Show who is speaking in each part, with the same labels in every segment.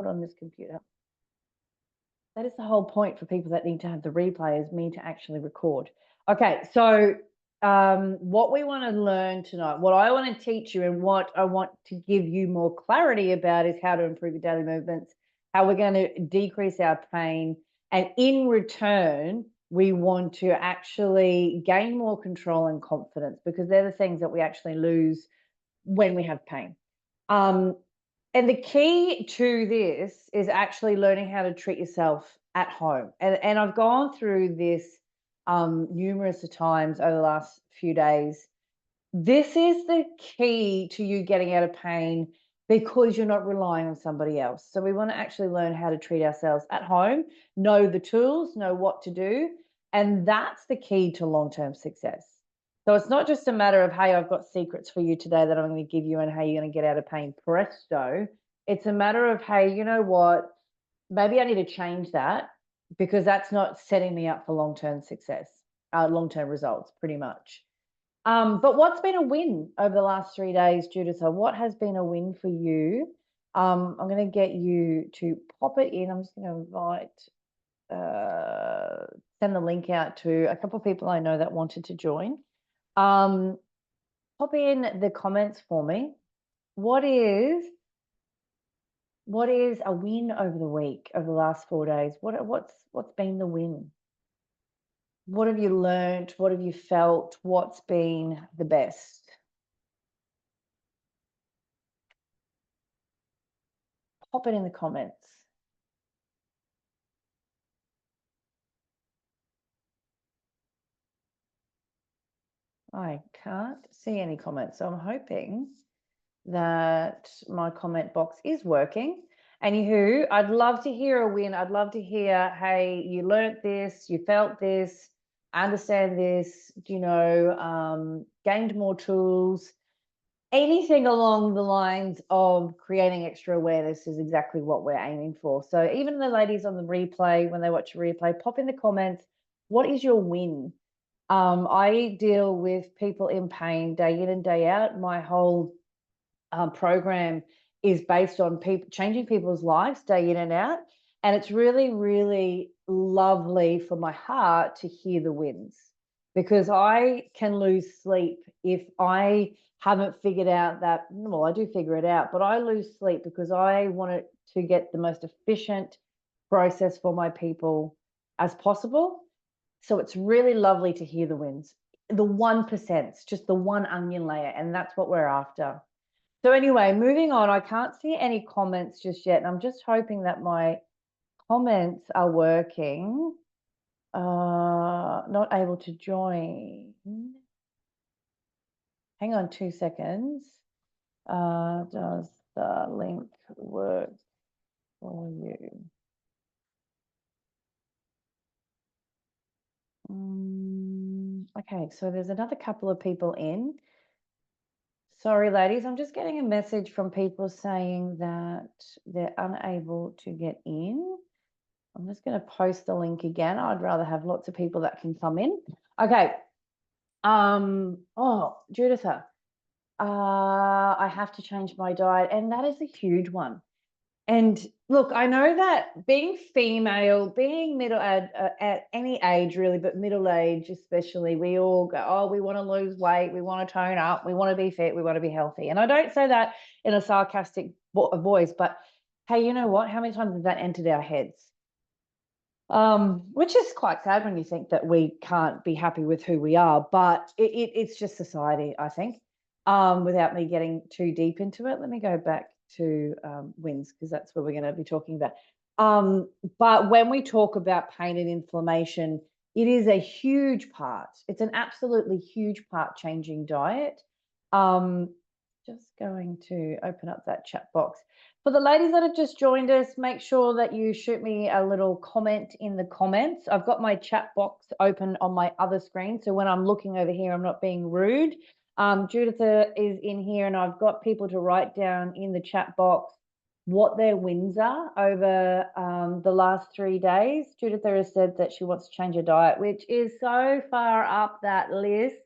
Speaker 1: record on this computer. That is the whole point for people that need to have the replay, is me to actually record. Okay, so what we want to learn tonight, what I want to teach you and what I want to give you more clarity about is how to improve your daily movements, how we're going to decrease our pain. And in return, we want to actually gain more control and confidence, because they're the things that we actually lose when we have pain. And the key to this is actually learning how to treat yourself at home. And I've gone through this numerous times over the last few days. This is the key to you getting out of pain, because you're not relying on somebody else. So we want to actually learn how to treat ourselves at home, know the tools, know what to do. And that's the key to long-term success. So it's not just a matter of, hey, I've got secrets for you today that I'm going to give you and how you're going to get out of pain presto. It's a matter of, hey, you know what? Maybe I need to change that, because that's not setting me up for long-term success, long-term results, pretty much. But what's been a win over the last 3 days, Judith? What has been a win for you? I'm going to get you to pop it in. I'm just going to send the link out to a couple of people I know that wanted to join. Pop in the comments for me. What is a win over the week, over the last 4 days? What's been the win? What have you learned? What have you felt? What's been the best? Pop it in the comments. I can't see any comments, so I'm hoping that my comment box is working. Anywho, I'd love to hear a win. I'd love to hear, hey, you learnt this, you felt this, understand this, gained more tools. Anything along the lines of creating extra awareness is exactly what we're aiming for. So even the ladies on the replay, when they watch a replay, pop in the comments, what is your win? I deal with people in pain day in and day out. My whole program is based on changing people's lives day in and out. And it's really, really lovely for my heart to hear the wins, because I can lose sleep if I haven't figured out that, well, I do figure it out, but I lose sleep because I want it to get the most efficient process for my people as possible. So it's really lovely to hear the wins, the 1%, just the one onion layer, and that's what we're after. So anyway, moving on, I can't see any comments just yet, and I'm just hoping that my comments are working. Not able to join. Hang on 2 seconds. Does the link work for you? Okay, so there's another couple of people in. Sorry, ladies, I'm just getting a message from people saying that they're unable to get in. I'm just going to post the link again. I'd rather have lots of people that can come in. Okay. Oh, Judith, I have to change my diet, and that is a huge one. And look, I know that being female, being middle at any age really, but middle age especially, we all go, oh, we want to lose weight, we want to tone up, we want to be fit, we want to be healthy. And I don't say that in a sarcastic voice, but hey, you know what? How many times has that entered our heads? Which is quite sad when you think that we can't be happy with who we are, but it's just society, I think. Without me getting too deep into it, let me go back to wins, because that's what we're going to be talking about. But when we talk about pain and inflammation, it is a huge part. It's an absolutely huge part changing diet. Just going to open up that chat box. For the ladies that have just joined us, make sure that you shoot me a little comment in the comments. I've got my chat box open on my other screen, so when I'm looking over here, I'm not being rude. Judith is in here, and I've got people to write down in the chat box what their wins are over the last 3 days. Judith has said that she wants to change her diet, which is so far up that list.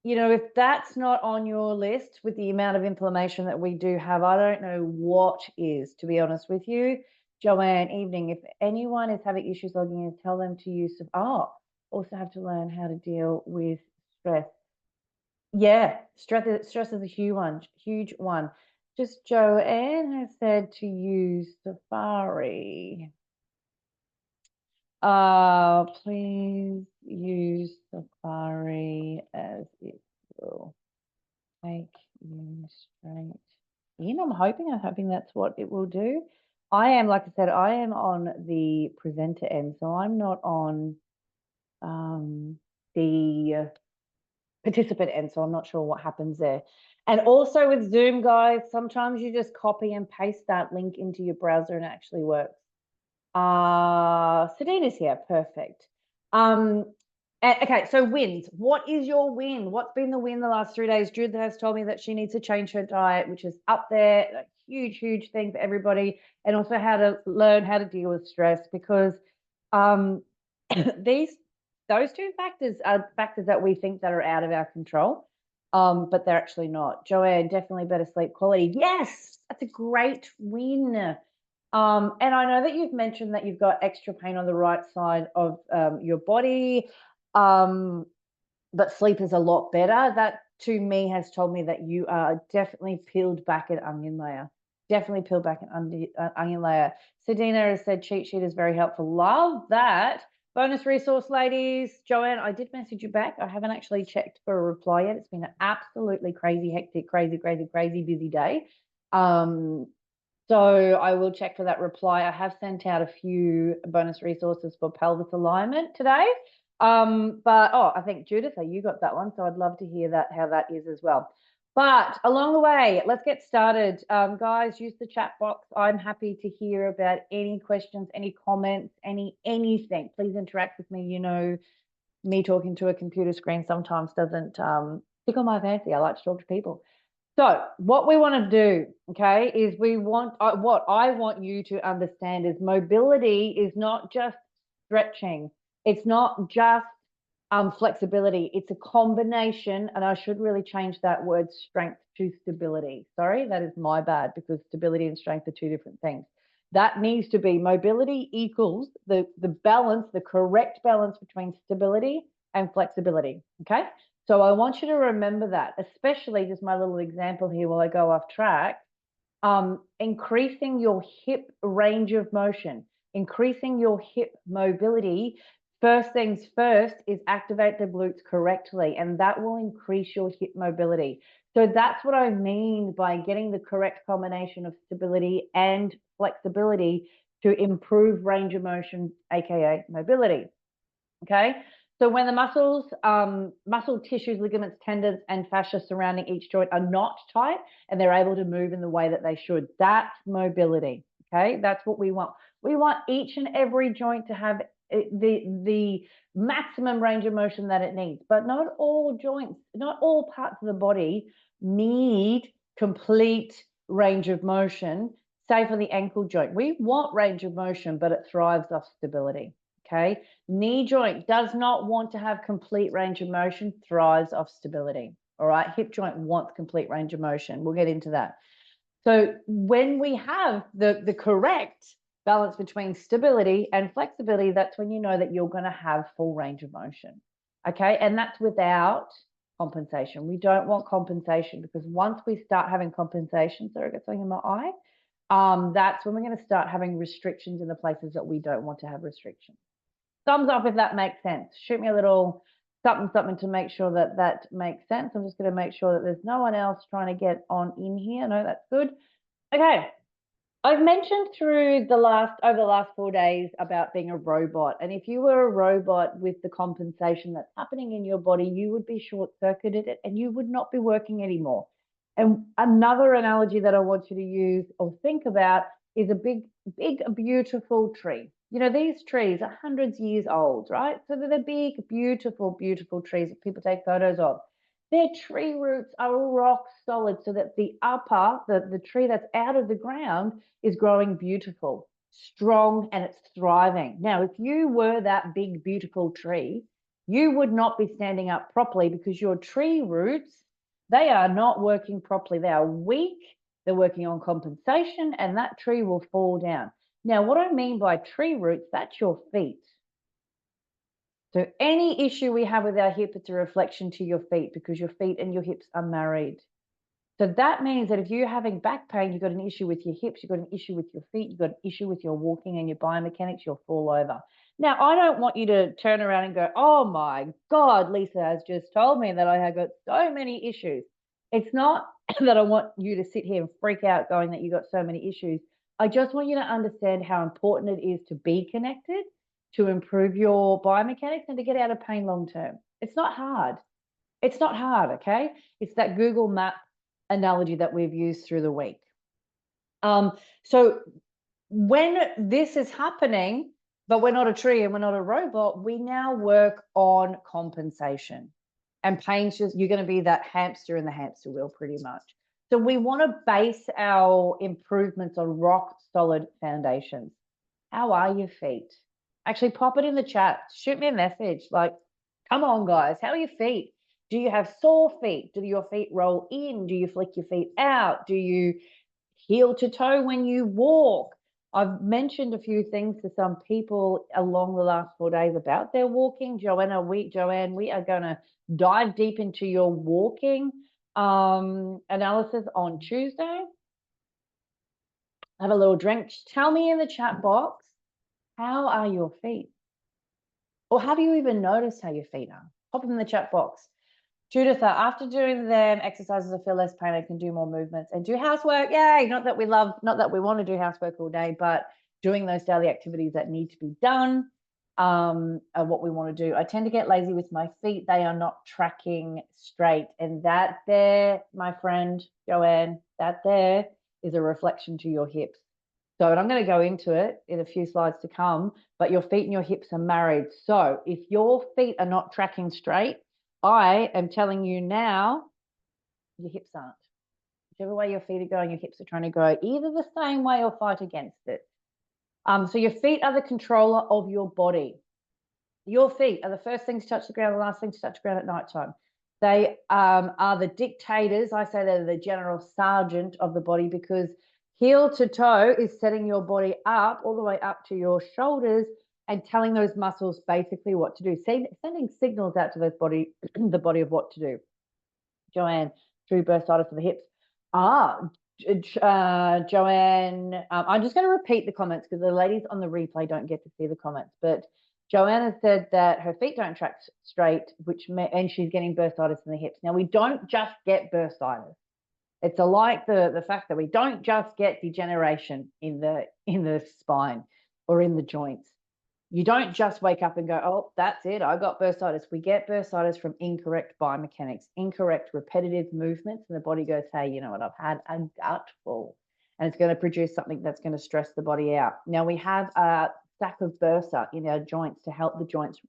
Speaker 1: you know, if that's not on your list with the amount of inflammation that we do have, I don't know what is, to be honest with you. Joanne, evening. If anyone is having issues logging in, tell them to use, also have to learn how to deal with stress. Yeah, stress is a huge one. Just Joanne has said to use Safari. Please use Safari as it will take you straight in. I'm hoping that's what it will do. I am, like I said, I am on the presenter end, so I'm not on the participant end, so I'm not sure what happens there. And also with Zoom, guys, sometimes you just copy and paste that link into your browser and it actually works. Sadina's here, perfect. Okay, so wins. What is your win? What's been the win the last 3 days? Judith has told me that she needs to change her diet, which is up there, a huge thing for everybody, and also how to learn how to deal with stress, because those two factors are factors that we think that are out of our control, but they're actually not. Joanne, definitely better sleep quality. Yes, that's a great win. And I know that you've mentioned that you've got extra pain on the right side of your body, but sleep is a lot better. That to me has told me that you are definitely peeled back an onion layer. Definitely peeled back an onion layer. Sedina has said cheat sheet is very helpful. Love that. Bonus resource, ladies. Joanne, I did message you back. I haven't actually checked for a reply yet. It's been an absolutely crazy, hectic, crazy busy day. So I will check for that reply. I have sent out a few bonus resources for pelvis alignment today. But I think Judith, you got that one. So I'd love to hear that, how that is as well. But along the way, let's get started. Guys, use the chat box. I'm happy to hear about any questions, any comments, anything. Please interact with me. You know, me talking to a computer screen sometimes doesn't tickle my fancy. I like to talk to people. So what we want to do, okay, is what I want you to understand is mobility is not just stretching. It's not just flexibility. It's a combination, and I should really change that word strength to stability. Sorry, that is my bad, because stability and strength are two different things. That needs to be mobility equals the balance, the correct balance between stability and flexibility, okay? So I want you to remember that, especially just my little example here while I go off track, increasing your hip range of motion, increasing your hip mobility. First things first is activate the glutes correctly, and that will increase your hip mobility. So that's what I mean by getting the correct combination of stability and flexibility to improve range of motion, aka mobility. Okay, so when the muscles, muscle tissues, ligaments, tendons, and fascia surrounding each joint are not tight and they're able to move in the way that they should, that's mobility. Okay, that's what we want. We want each and every joint to have the maximum range of motion that it needs, but not all joints, not all parts of the body need complete range of motion. Say for the ankle joint, we want range of motion, but it thrives off stability. Okay, knee joint does not want to have complete range of motion, thrives off stability. All right, hip joint wants complete range of motion. We'll get into that. So when we have the correct balance between stability and flexibility, that's when you know that you're going to have full range of motion. Okay, and that's without compensation. We don't want compensation, because once we start having compensation, sorry, I got something in my eye, that's when we're going to start having restrictions in the places that we don't want to have restrictions. Thumbs up if that makes sense. Shoot me a little something to make sure that that makes sense. I'm just going to make sure that there's no one else trying to get on in here. No, that's good. Okay. I've mentioned over the last 4 days about being a robot. And if you were a robot with the compensation that's happening in your body, you would be short-circuited and you would not be working anymore. And another analogy that I want you to use or think about is a big, beautiful tree. You know, these trees are hundreds of years old, right? So they're big, beautiful trees that people take photos of. Their tree roots are rock solid, so that the tree that's out of the ground is growing beautiful, strong, and it's thriving. Now, if you were that big, beautiful tree, you would not be standing up properly because your tree roots, they are not working properly. They are weak. They're working on compensation, and that tree will fall down. Now, what I mean by tree roots, that's your feet. So any issue we have with our hip, it's a reflection to your feet because your feet and your hips are married. So that means that if you're having back pain, you've got an issue with your hips, you've got an issue with your feet, you've got an issue with your walking and your biomechanics, you'll fall over. Now, I don't want you to turn around and go, oh my God, Lisa has just told me that I have got so many issues. It's not that I want you to sit here and freak out going that you've got so many issues. I just want you to understand how important it is to be connected, to improve your biomechanics and to get out of pain long term. It's not hard. It's not hard, okay? It's that Google map analogy that we've used through the week. So when this is happening, but we're not a tree and we're not a robot, we now work on compensation. And pain's just, you're going to be that hamster in the hamster wheel pretty much. So we want to base our improvements on rock solid foundations. How are your feet? Actually, pop it in the chat. Shoot me a message. Like, come on, guys. How are your feet? Do you have sore feet? Do your feet roll in? Do you flick your feet out? Do you heel to toe when you walk? I've mentioned a few things to some people along the last 4 days about their walking. Joanne, we are going to dive deep into your walking analysis on Tuesday. Have a little drink. Tell me in the chat box, how are your feet? Or have you even noticed how your feet are? Pop them in the chat box. Judith, after doing them exercises, I feel less pain. I can do more movements and do housework. Yay! Not that we want to do housework all day, but doing those daily activities that need to be done are what we want to do. I tend to get lazy with my feet. They are not tracking straight. And that there, my friend Joanne, that there is a reflection to your hips. So, and I'm going to go into it in a few slides to come, but your feet and your hips are married. So if your feet are not tracking straight, I am telling you now, your hips aren't. Whichever way your feet are going, your hips are trying to go either the same way or fight against it. So your feet are the controller of your body. Your feet are the first thing to touch the ground, the last thing to touch the ground at nighttime. They are the dictators. I say they're the general sergeant of the body because heel to toe is setting your body up all the way up to your shoulders and telling those muscles basically what to do, sending signals out to those the body of what to do. Joanne, true bursitis of the hips. Joanne, I'm just going to repeat the comments because the ladies on the replay don't get to see the comments, but Joanna said that her feet don't track straight, and she's getting bursitis in the hips. Now, we don't just get bursitis. It's like the fact that we don't just get degeneration in the spine or in the joints. You don't just wake up and go, oh, that's it, I got bursitis. We get bursitis from incorrect biomechanics, incorrect repetitive movements, and the body goes, hey, you know what, I've had a gutful, and it's going to produce something that's going to stress the body out. Now, we have a stack of bursa in our joints to help the joints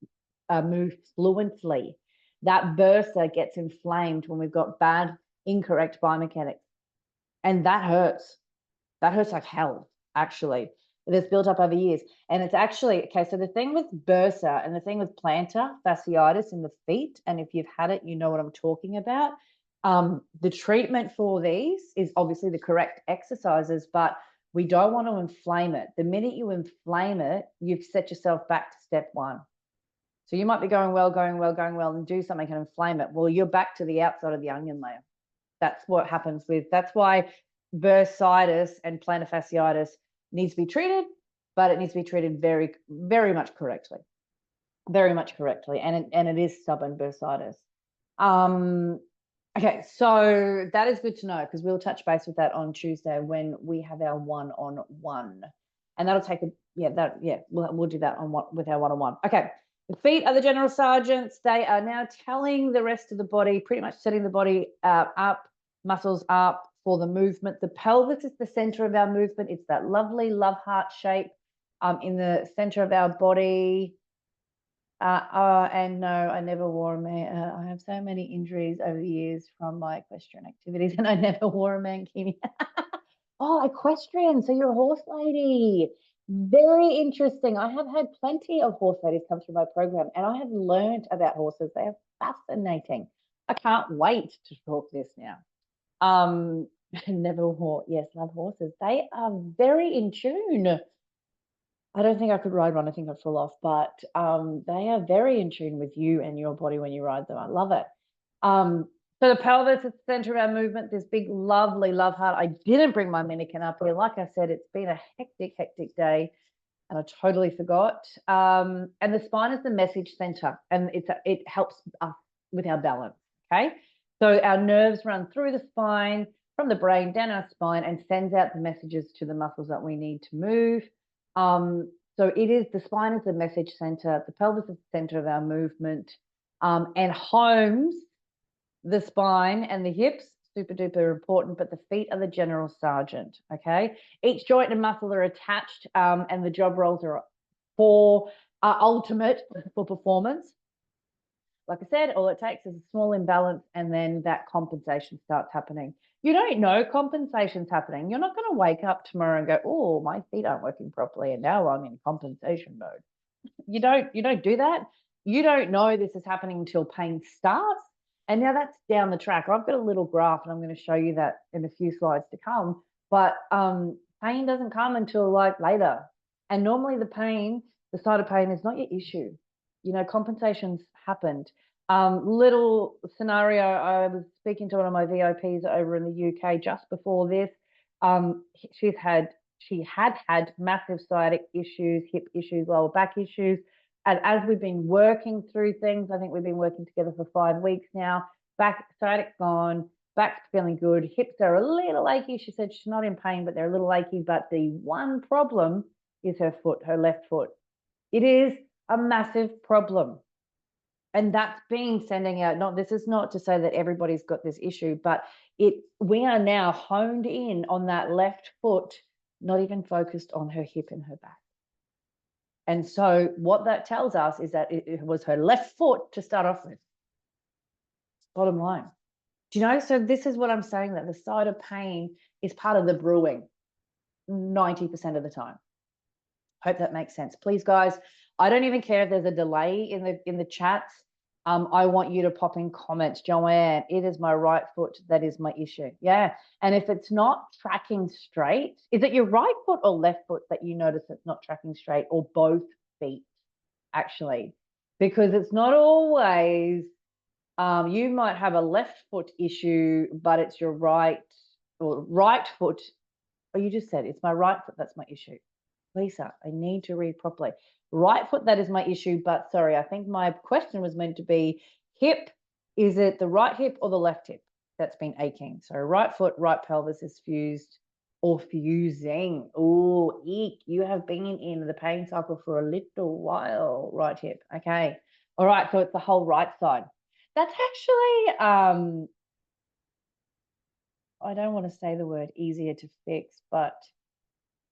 Speaker 1: move fluently. That bursa gets inflamed when we've got bad, incorrect biomechanics, and that hurts. That hurts like hell, actually. That's built up over years. And it's actually, okay, so the thing with bursa and the thing with plantar fasciitis in the feet, and if you've had it, you know what I'm talking about. The treatment for these is obviously the correct exercises, but we don't want to inflame it. The minute you inflame it, you've set yourself back to step one. So you might be going well, and do something and inflame it. Well, you're back to the outside of the onion layer. That's what happens that's why bursitis and plantar fasciitis needs to be treated, but it needs to be treated very, very much correctly. Very much correctly. And it is stubborn bursitis. Okay, so that is good to know because we'll touch base with that on Tuesday when we have our one-on-one. And that'll take we'll do that with our one-on-one. Okay, the feet are the general sergeants. They are now telling the rest of the body, pretty much setting the body up, muscles up for the movement. The pelvis is the center of our movement. It's that lovely love heart shape in the center of our body. And no, I never wore a man. I have so many injuries over the years from my equestrian activities, and I never wore a mankini. Oh, equestrian. So you're a horse lady. Very interesting. I have had plenty of horse ladies come through my program, and I have learned about horses. They are fascinating. I can't wait to talk this now. Um, Neville Hort, yes, love horses. They are very in tune. I don't think I could ride one. I think I'd fall off, but they are very in tune with you and your body when you ride them. I love it. So the pelvis is the center of our movement. This big, lovely love heart. I didn't bring my mannequin up here. Like I said, it's been a hectic, hectic day, and I totally forgot. And the spine is the message center, and it helps us with our balance. Okay, so our nerves run through the spine, from the brain down our spine, and sends out the messages to the muscles that we need to move. So it is the spine is the message center, the pelvis is the center of our movement, and homes the spine and the hips, super duper important, but the feet are the general sergeant. Okay, each joint and muscle are attached, and the job roles are ultimate for performance. Like I said, all it takes is a small imbalance, and then that compensation starts happening. You don't know compensation's happening. You're not going to wake up tomorrow and go, oh, my feet aren't working properly, and now I'm in compensation mode. You don't do that. You don't know this is happening until pain starts. And now that's down the track. I've got a little graph, and I'm going to show you that in a few slides to come. But pain doesn't come until like later. And normally the side of pain is not your issue. Compensations happened. Little scenario, I was speaking to one of my VIPs over in the UK just before this. She had had massive sciatic issues, hip issues, lower back issues. And as we've been working through things, I think we've been working together for 5 weeks now. Sciatic gone, back's feeling good. Hips are a little achy. She said she's not in pain, but they're a little achy. But the one problem is her foot, her left foot. It is a massive problem. And that's been sending out, this is not to say that everybody's got this issue, but we are now honed in on that left foot, not even focused on her hip and her back. And so what that tells us is that it was her left foot to start off with. Bottom line. Do you know? So this is what I'm saying, that the side of pain is part of the brewing 90% of the time. Hope that makes sense. Please, guys, I don't even care if there's a delay in the chats. I want you to pop in comments. Joanne, it is my right foot that is my issue. Yeah. And if it's not tracking straight, is it your right foot or left foot that you notice it's not tracking straight, or both feet, actually? Because it's not always, you might have a left foot issue, but it's your right foot. Oh, you just said it's my right foot that's my issue. Lisa, I need to read properly. Right foot, that is my issue, but sorry, I think my question was meant to be hip. Is it the right hip or the left hip that's been aching? So right foot, right pelvis is fused or fusing. Oh, eek, you have been in the pain cycle for a little while, right hip. Okay. All right, so it's the whole right side. That's actually, I don't want to say the word easier to fix, but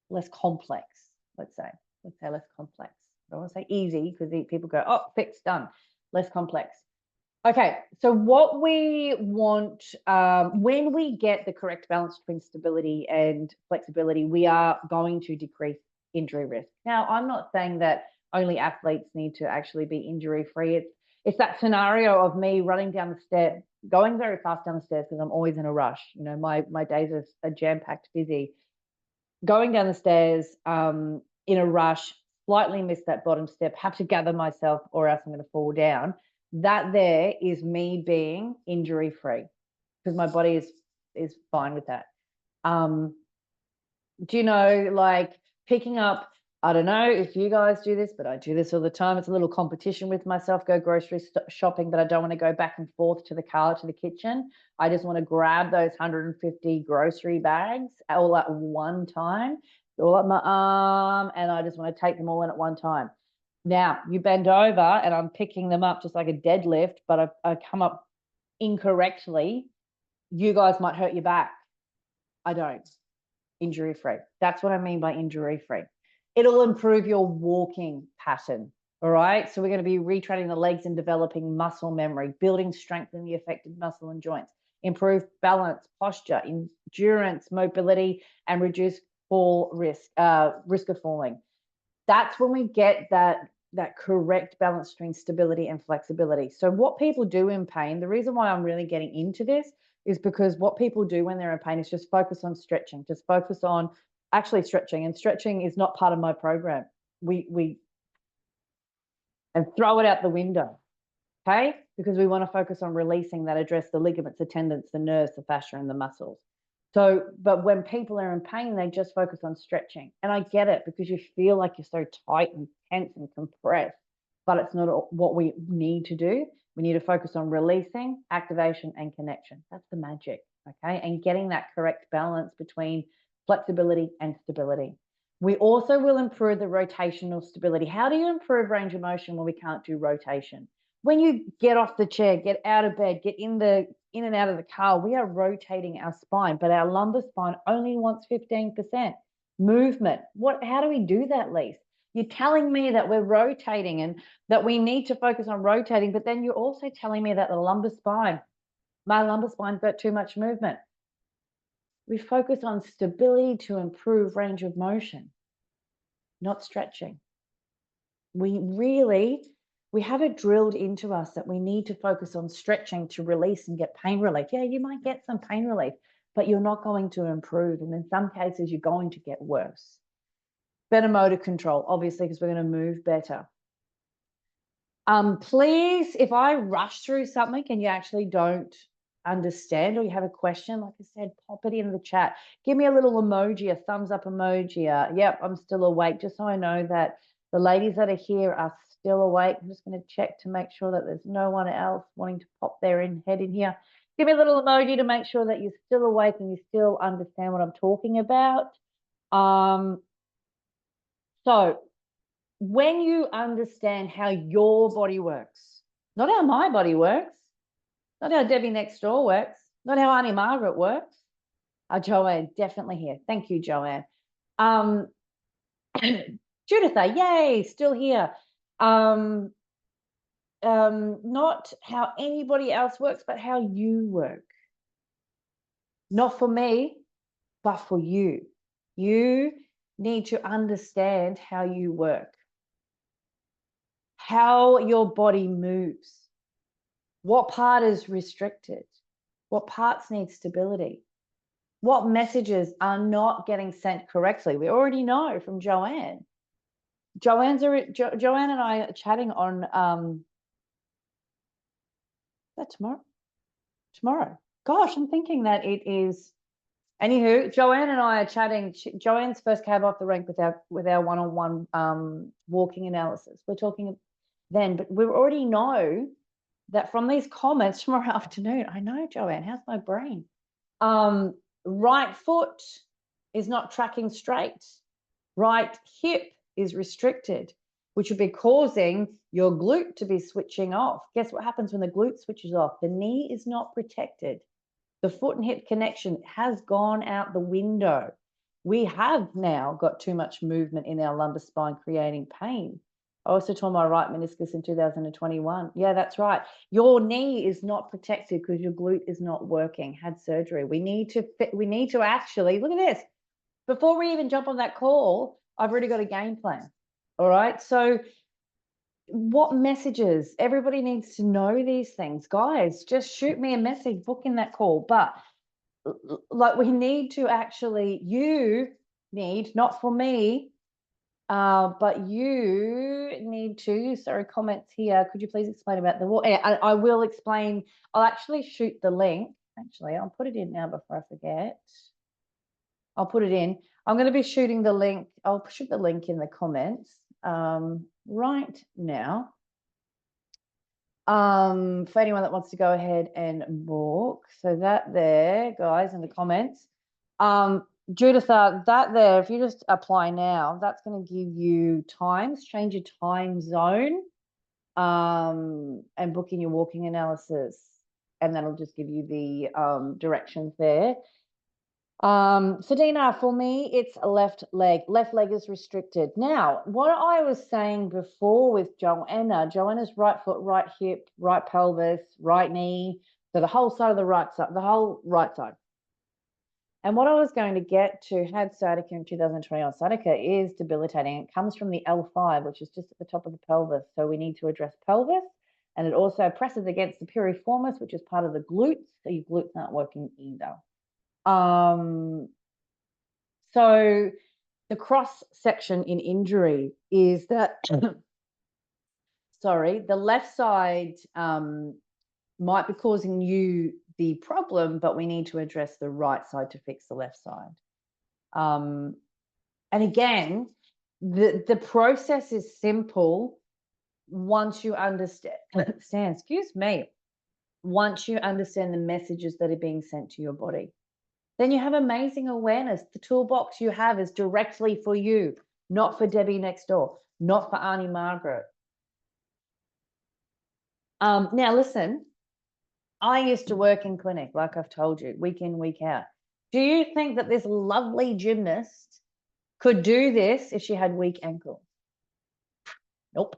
Speaker 1: less complex, let's say less complex. I don't want to say easy because people go, oh, fixed, done. Less complex. Okay, so what we want, when we get the correct balance between stability and flexibility, we are going to decrease injury risk. Now, I'm not saying that only athletes need to actually be injury free. It's that scenario of me running down the stairs, going very fast down the stairs because I'm always in a rush. My days are jam-packed busy. Going down the stairs in a rush, slightly missed that bottom step, have to gather myself or else I'm going to fall down. That there is me being injury free because my body is fine with that. Do you know, like picking up, I don't know if you guys do this, but I do this all the time. It's a little competition with myself, go grocery shopping, but I don't want to go back and forth to the car, to the kitchen. I just want to grab those 150 grocery bags all at one time, all up my arm, and I just want to take them all in at one time. Now, you bend over and I'm picking them up just like a deadlift, but I come up incorrectly. You guys might hurt your back. I don't. Injury free. That's what I mean by injury free. It'll improve your walking pattern. All right. So we're going to be retraining the legs and developing muscle memory, building strength in the affected muscle and joints, improve balance, posture, endurance, mobility, and reduce fall risk of falling. That's when we get that correct balance between stability and flexibility. So what people do in pain, the reason why I'm really getting into this is because what people do when they're in pain is just focus on stretching, just focus on actually stretching. And stretching is not part of my program. We and throw it out the window. Okay? Because we want to focus on releasing that, address the ligaments, the tendons, the nerves, the fascia, and the muscles. So, but when people are in pain, they just focus on stretching. And I get it because you feel like you're so tight and tense and compressed, but it's not what we need to do. We need to focus on releasing, activation, and connection. That's the magic. Okay? And getting that correct balance between flexibility and stability. We also will improve the rotational stability. How do you improve range of motion when we can't do rotation? When you get off the chair, get out of bed, get in and out of the car, we are rotating our spine, but our lumbar spine only wants 15% movement. How do we do that, Lise? You're telling me that we're rotating and that we need to focus on rotating, but then you're also telling me that my lumbar spine's got too much movement. We focus on stability to improve range of motion, not stretching. We have it drilled into us that we need to focus on stretching to release and get pain relief. Yeah, you might get some pain relief, but you're not going to improve. And in some cases, you're going to get worse. Better motor control, obviously, because we're going to move better. Please, if I rush through something and you actually don't understand or you have a question, like I said, pop it in the chat. Give me a little emoji, a thumbs up emoji. Yep, I'm still awake, just so I know that the ladies that are here are still awake. I'm just going to check to make sure that there's no one else wanting to pop their head in here. Give me a little emoji to make sure that you're still awake and you still understand what I'm talking about. So when you understand how your body works, not how my body works, not how Debbie next door works, not how Auntie Margaret works. Joanne, definitely here. Thank you, Joanne. Judith, yay, still here. Not how anybody else works, but how you work. Not for me, but for you. You need to understand how you work, how your body moves, what part is restricted, what parts need stability, what messages are not getting sent correctly. We already know from Joanne. Joanne and I are chatting on that tomorrow. Gosh, I'm thinking that it is. Anywho, Joanne and I are chatting. Joanne's first cab off the rank with our one-on-one walking analysis. We're talking then, but we already know that from these comments tomorrow afternoon. I know, Joanne, how's my brain? Right foot is not tracking straight. Right hip is restricted, which would be causing your glute to be switching off. Guess what happens when the glute switches off? The knee is not protected. The foot and hip connection has gone out the window. We have now got too much movement in our lumbar spine, creating pain. I also tore my right meniscus in 2021. Yeah, that's right. Your knee is not protected because your glute is not working. Had surgery. We need to actually, look at this. Before we even jump on that call, I've already got a game plan. All right. So what messages? Everybody needs to know these things. Guys, just shoot me a message, book in that call. But like we need to actually, you need, not for me, but you need to, sorry, comments here. Could you please explain about the wall? I will explain. I'll actually shoot the link. Actually, I'll put it in now before I forget. I'll put it in. I'm going to be shooting the link. I'll shoot the link in the comments right now. For anyone that wants to go ahead and book. So that there, guys, in the comments. Judith, that there, if you just apply now, that's going to give you times, change your time zone, and book in your walking analysis. And that'll just give you the directions there. Sadina, for me, it's left leg. Left leg is restricted. Now, what I was saying before with Joanna's right foot, right hip, right pelvis, right knee, so the whole side of the right side, the whole right side. And what I was going to get to, had sciatica in 2021, sciatica is debilitating. It comes from the L5, which is just at the top of the pelvis. So we need to address pelvis. And it also presses against the piriformis, which is part of the glutes. So your glutes aren't working either. So the cross section in injury is that, sorry, the left side might be causing you the problem, but we need to address the right side to fix the left side. And again, the process is simple once you understand, excuse me, once you understand the messages that are being sent to your body. Then you have amazing awareness. The toolbox you have is directly for you, not for Debbie next door, not for Auntie Margaret. Now listen, I used to work in clinic, like I've told you, week in, week out. Do you think that this lovely gymnast could do this if she had weak ankles? Nope.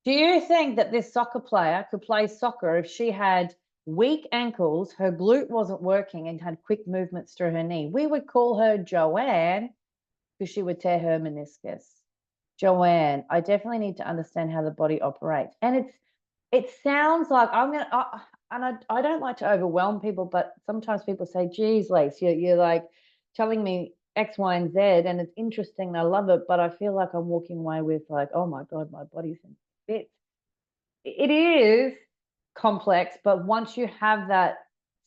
Speaker 1: Do you think that this soccer player could play soccer if she had weak ankles, her glute wasn't working, and had quick movements through her knee? We would call her Joanne because she would tear her meniscus. Joanne, I definitely need to understand how the body operates. And it sounds like I don't like to overwhelm people, but sometimes people say, geez, Lace, you're like telling me X, Y, and Z, and it's interesting and I love it, but I feel like I'm walking away with like, oh my God, my body's in bits. It is complex, but once you have that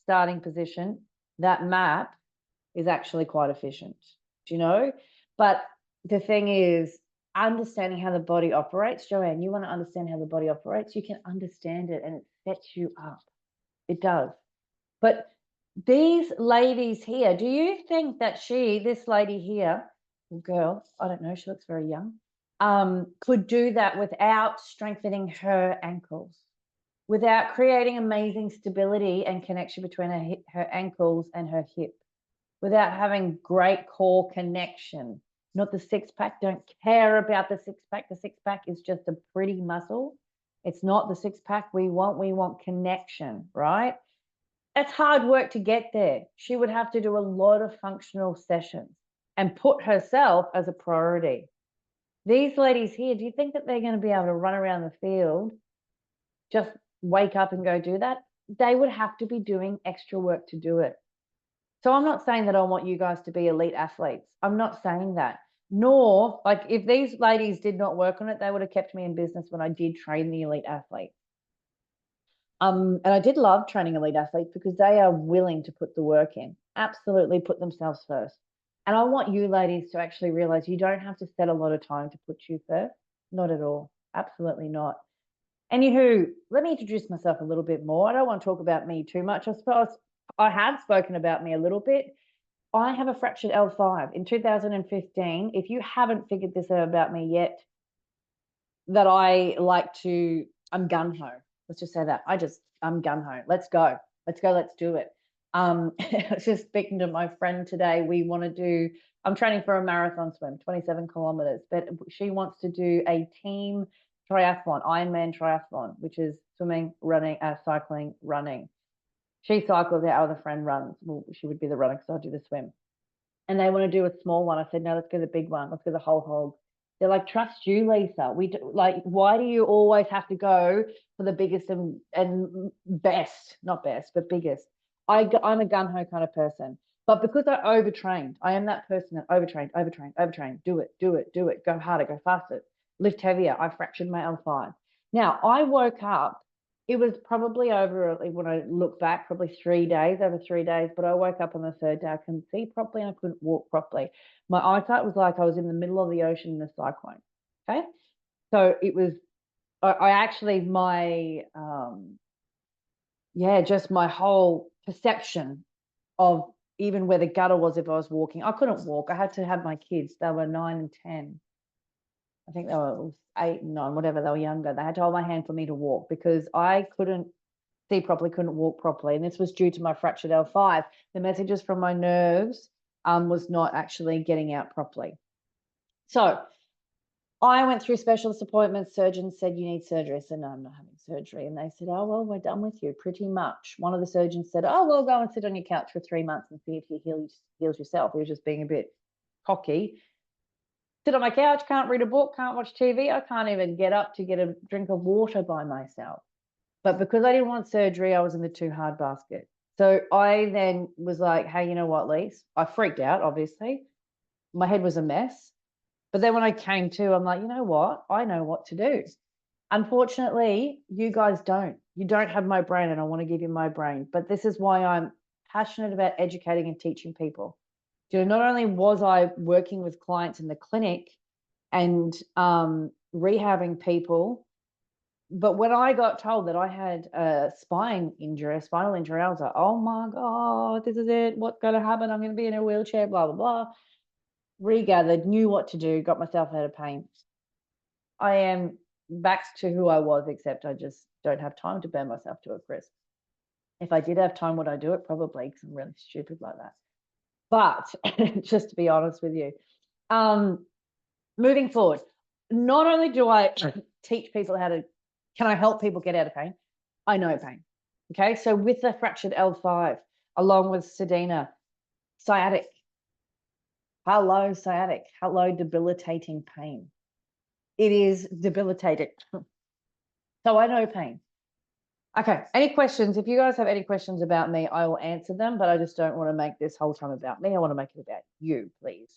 Speaker 1: starting position, that map is actually quite efficient, do you know? But the thing is, understanding how the body operates, Joanne, you want to understand how the body operates, you can understand it and it sets you up. It does. But these ladies here, do you think that this lady here, girl, I don't know, she looks very young, could do that without strengthening her ankles, without creating amazing stability and connection between her ankles and her hip, without having great core connection? Not the six-pack. Don't care about the six-pack. The six-pack is just a pretty muscle. It's not the six-pack we want connection, right? That's hard work to get there. She would have to do a lot of functional sessions and put herself as a priority. These ladies here, do you think that they're going to be able to run around the field, just wake up and go do that? They would have to be doing extra work to do it. So I'm not saying that I want you guys to be elite athletes. I'm not saying that. Nor, like, if these ladies did not work on it, they would have kept me in business when I did train the elite athletes. And I did love training elite athletes because they are willing to put the work in, absolutely put themselves first. And I want you ladies to actually realize you don't have to set a lot of time to put you first. Not at all. Absolutely not. Anywho, let me introduce myself a little bit more. I don't want to talk about me too much. I suppose I have spoken about me a little bit. I have a fractured L5 in 2015. If you haven't figured this out about me yet, that I'm gung-ho. Let's just say that. I'm gung-ho. Let's go. Let's do it. I was just speaking to my friend today. I'm training for a marathon swim, 27 kilometers, but she wants to do a team triathlon, Ironman triathlon, which is swimming, running, cycling, running. She cycles, our other friend runs. Well, she would be the runner because I do the swim. And they want to do a small one. I said, no, let's go the big one. Let's go the whole hog. They're like, trust you, Lisa. Why do you always have to go for the biggest and best, not best, but biggest? I'm a gun-ho kind of person. But because I overtrained, I am that person that overtrained. Do it. Go harder, go faster, lift heavier. I fractured my L5. Now, I woke up, it was probably when I look back, probably 3 days, over 3 days, but I woke up on the third day, I couldn't see properly and I couldn't walk properly. My eyesight was like I was in the middle of the ocean in a cyclone. Okay. So it was, just my whole perception of even where the gutter was if I was walking. I couldn't walk. I had to have my kids. They were 9 and 10. I think they were 8 and 9, whatever, they were younger. They had to hold my hand for me to walk because I couldn't see properly, couldn't walk properly. And this was due to my fractured L5. The messages from my nerves was not actually getting out properly. So I went through specialist appointments. Surgeons said, you need surgery. I said, no, I'm not having surgery. And they said, oh, well, we're done with you pretty much. One of the surgeons said, oh, well, go and sit on your couch for 3 months and see if you heals yourself. He was just being a bit cocky. Sit on my couch, can't read a book, can't watch TV. I can't even get up to get a drink of water by myself. But because I didn't want surgery, I was in the too hard basket. So I then was like, hey, you know what, Lise? I freaked out, obviously. My head was a mess. But then when I came to, I'm like, you know what? I know what to do. Unfortunately, you guys don't. You don't have my brain, and I want to give you my brain. But this is why I'm passionate about educating and teaching people. Not only was I working with clients in the clinic and rehabbing people, but when I got told that I had a spinal injury, I was like, oh my God, this is it. What's going to happen? I'm going to be in a wheelchair, blah, blah, blah. Regathered, knew what to do, got myself out of pain. I am back to who I was, except I just don't have time to burn myself to a crisp. If I did have time, would I do it? Probably, because I'm really stupid like that. But just to be honest with you, moving forward, not only do I teach people can I help people get out of pain? I know pain. Okay, so with the fractured L5, along with Sedina, sciatic, hello, debilitating pain. It is debilitating. So I know pain. Okay, any questions? If you guys have any questions about me, I will answer them, but I just don't want to make this whole time about me. I want to make it about you, please.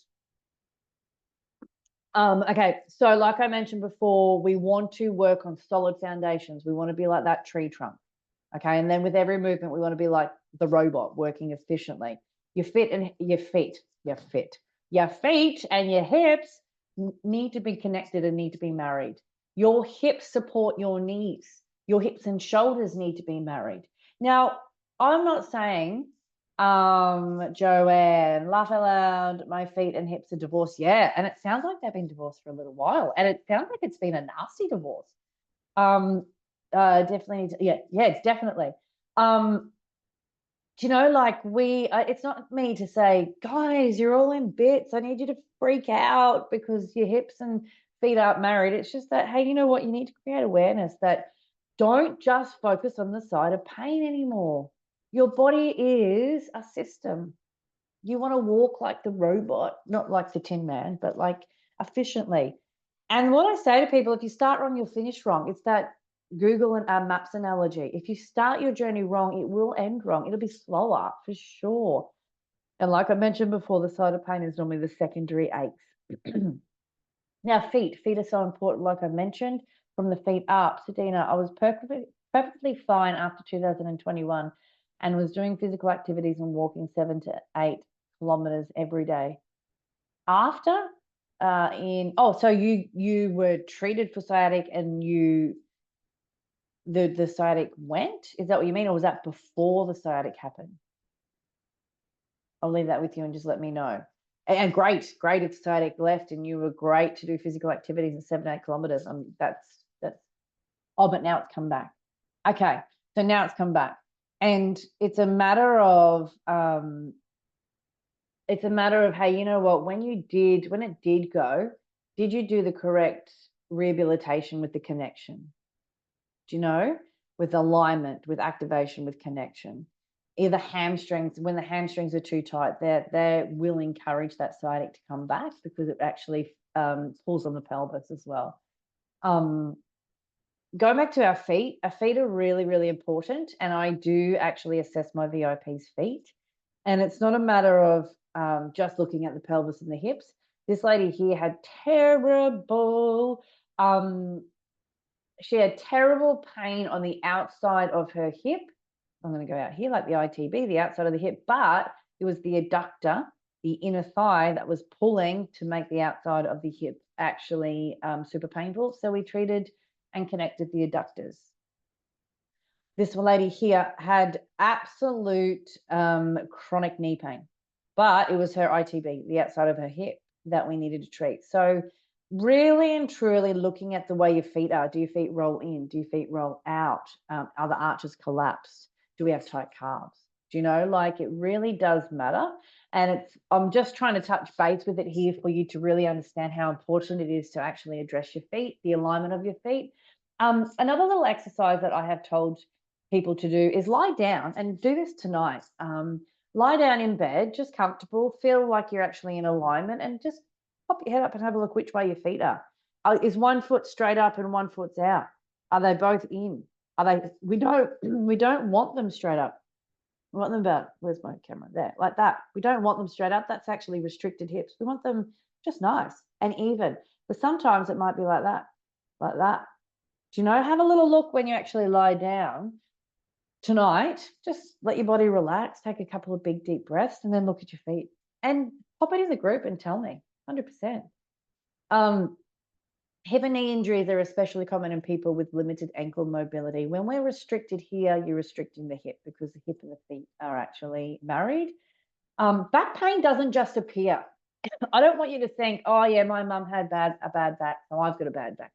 Speaker 1: Okay, so like I mentioned before, we want to work on solid foundations. We want to be like that tree trunk. Okay, and then with every movement, we want to be like the robot, working efficiently. Your feet and your feet and your hips need to be connected and need to be married. Your hips support your knees. Your hips and shoulders need to be married. Now, I'm not saying, Joanne, laugh aloud, my feet and hips are divorced. Yeah, and it sounds like they've been divorced for a little while, and it sounds like it's been a nasty divorce. Definitely, yeah, definitely. Do you know, like it's not me to say, guys, you're all in bits. I need you to freak out because your hips and feet aren't married. It's just that, hey, you know what? You need to create awareness that don't just focus on the side of pain anymore. Your body is a system. You want to walk like the robot, not like the Tin Man, but like efficiently. And what I say to people, if you start wrong, you'll finish wrong. It's that Google and Maps analogy. If you start your journey wrong, it will end wrong. It'll be slower for sure. And like I mentioned before, the side of pain is normally the secondary aches. Now, feet are so important. Like I mentioned, from the feet up, Sedina, I was perfectly fine after 2021 and was doing physical activities and walking 7 to 8 kilometers every day. After so you were treated for sciatic and the sciatic went? Is that what you mean? Or was that before the sciatic happened? I'll leave that with you and just let me know. And great if sciatic left and you were great to do physical activities at 7 to 8 kilometers. That's but now it's come back. Okay, so now it's come back. And it's a matter of hey, you know what, when it did go, did you do the correct rehabilitation with the connection? Do you know? With alignment, with activation, with connection. Either hamstrings, when the hamstrings are too tight, they will encourage that sciatic to come back because it actually pulls on the pelvis as well. Going back to our feet are really, really important. And I do actually assess my VIP's feet. And it's not a matter of just looking at the pelvis and the hips. This lady here had terrible, she had terrible pain on the outside of her hip. I'm going to go out here like the ITB, the outside of the hip, but it was the adductor, the inner thigh that was pulling to make the outside of the hip actually super painful. So we treated and connected the adductors. This lady here had absolute chronic knee pain, but it was her ITB, the outside of her hip, that we needed to treat. So really and truly looking at the way your feet are. Do your feet roll in? Do your feet roll out? Are the arches collapsed? Do we have tight calves? Do you know, like it really does matter. And I'm just trying to touch base with it here for you to really understand how important it is to actually address your feet, the alignment of your feet. Another little exercise that I have told people to do is lie down and do this tonight. Lie down in bed, just comfortable, feel like you're actually in alignment, and just pop your head up and have a look which way your feet are. Is one foot straight up and one foot's out? Are they both in? Are they? We don't want them straight up. We want them about, where's my camera? There, like that. We don't want them straight up. That's actually restricted hips. We want them just nice and even. But sometimes it might be like that, like that. Do you know? Have a little look when you actually lie down tonight. Just let your body relax, take a couple of big deep breaths, and then look at your feet. And pop it in the group and tell me, 100%. Hip and knee injuries are especially common in people with limited ankle mobility. When we're restricted here, you're restricting the hip because the hip and the feet are actually married. Back pain doesn't just appear. I don't want you to think, oh yeah, my mum had a bad back, so I've got a bad back.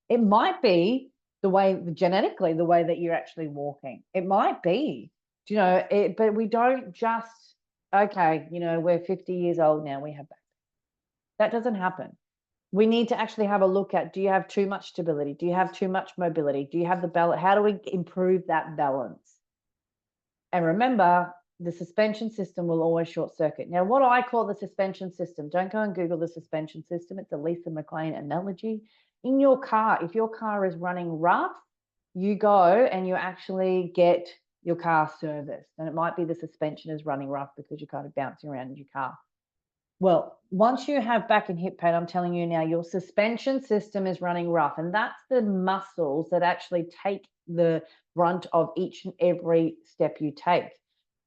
Speaker 1: It might be genetically, the way that you're actually walking. It might be, you know, but we don't just, okay, you know, we're 50 years old now, we have back. That doesn't happen. We need to actually have a look at, do you have too much stability? Do you have too much mobility? Do you have the balance? How do we improve that balance? And remember, the suspension system will always short circuit. Now, what I call the suspension system, don't go and Google the suspension system. It's a Lisa McLean analogy. In your car, if your car is running rough, you go and you actually get your car serviced. And it might be the suspension is running rough because you're kind of bouncing around in your car. Well, once you have back and hip pain, I'm telling you now, your suspension system is running rough. And that's the muscles that actually take the brunt of each and every step you take.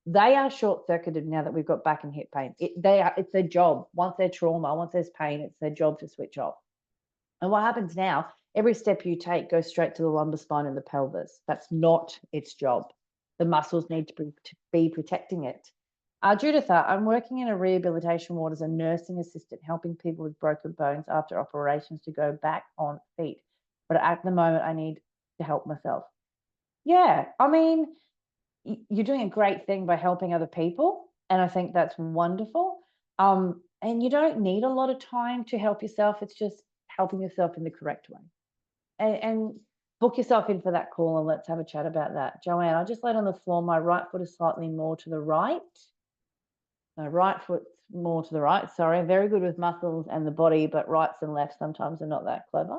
Speaker 1: They are short-circuited now that we've got back and hip pain. It's their job. Once there's trauma, once there's pain, it's their job to switch off. And what happens now, every step you take goes straight to the lumbar spine and the pelvis. That's not its job. The muscles need to be protecting it. Judith, I'm working in a rehabilitation ward as a nursing assistant, helping people with broken bones after operations to go back on feet. But at the moment, I need to help myself. Yeah, I mean, you're doing a great thing by helping other people. And I think that's wonderful. And you don't need a lot of time to help yourself. It's just helping yourself in the correct way. And book yourself in for that call and let's have a chat about that. Joanne, I just laid on the floor. My right foot is slightly more to the right. No, right foot's more to the right. Sorry, very good with muscles and the body, but rights and lefts sometimes are not that clever.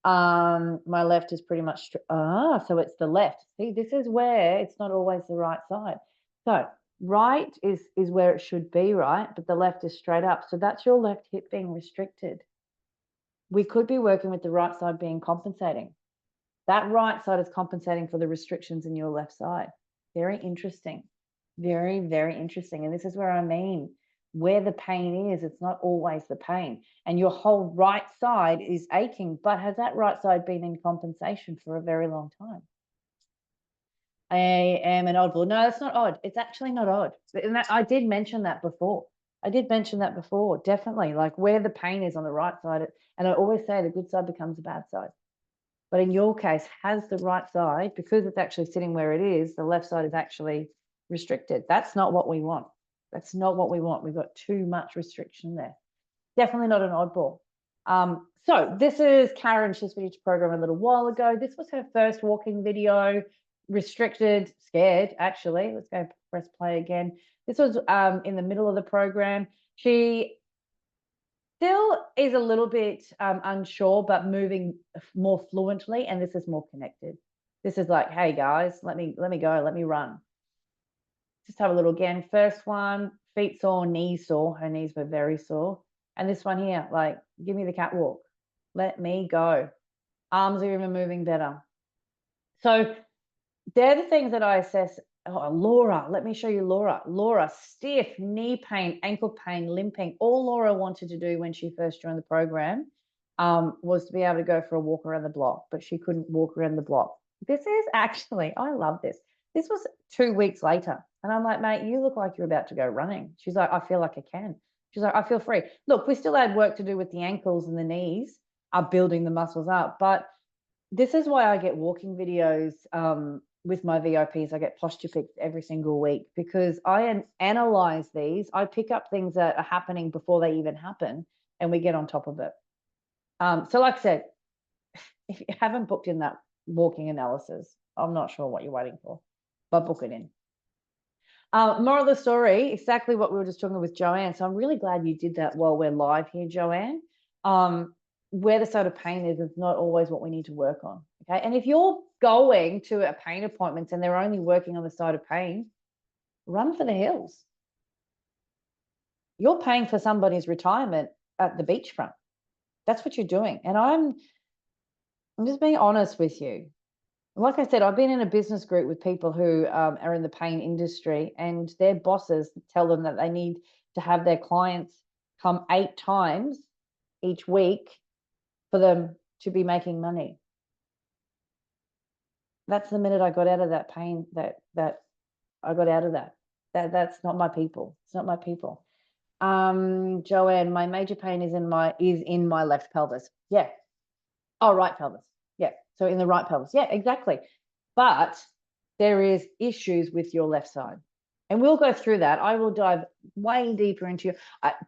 Speaker 1: My left is pretty much, so it's the left. See, this is where it's not always the right side. So right is where it should be, right? But the left is straight up. So that's your left hip being restricted. We could be working with the right side being compensating. That right side is compensating for the restrictions in your left side. Very interesting. Very, very interesting. And this is where I mean, where the pain is, it's not always the pain. And your whole right side is aching, but has that right side been in compensation for a very long time? I am an oddball. No, it's not odd. It's actually not odd. And I did mention that before. Definitely. Like where the pain is on the right side. And I always say the good side becomes the bad side. But in your case, has the right side, because it's actually sitting where it is, the left side is actually restricted. That's not what we want. That's not what we want. We've got too much restriction there. Definitely not an oddball. So this is Karen. She's finished the program a little while ago. This was her first walking video, restricted, scared, actually. Let's go press play again. This was in the middle of the program. She still is a little bit unsure, but moving more fluently, and this is more connected. This is like, hey guys, let me go, let me run. Just have a little again. First one, feet sore, knees sore. Her knees were very sore. And this one here, like, give me the catwalk. Let me go. Arms are even moving better. So they're the things that I assess. Oh, Laura, let me show you Laura. Laura, stiff, knee pain, ankle pain, limping. All Laura wanted to do when she first joined the program was to be able to go for a walk around the block, but she couldn't walk around the block. This is actually, I love this. This was 2 weeks later. And I'm like, mate, you look like you're about to go running. She's like, I feel like I can. She's like, I feel free. Look, we still had work to do with the ankles and the knees, building the muscles up. But this is why I get walking videos with my VIPs, I get posture fixed every single week because I analyze these. I pick up things that are happening before they even happen, and we get on top of it. So like I said, if you haven't booked in that walking analysis, I'm not sure what you're waiting for, but book it in. Moral of the story, exactly what we were just talking with Joanne. So I'm really glad you did that while we're live here, Joanne. Where the side of pain is not always what we need to work on. Okay. And if you're going to a pain appointment and they're only working on the side of pain, run for the hills. You're paying for somebody's retirement at the beachfront. That's what you're doing. And I'm just being honest with you. Like I said, I've been in a business group with people who are in the pain industry, and their bosses tell them that they need to have their clients come 8 times each week for them to be making money. That's the minute I got out of that pain, that I got out of that. That's not my people. It's not my people. Joanne, my major pain is in my left pelvis. Yeah. Oh, right pelvis. Yeah. So in the right pelvis. Yeah, exactly. But there is issues with your left side. And we'll go through that. I will dive way deeper into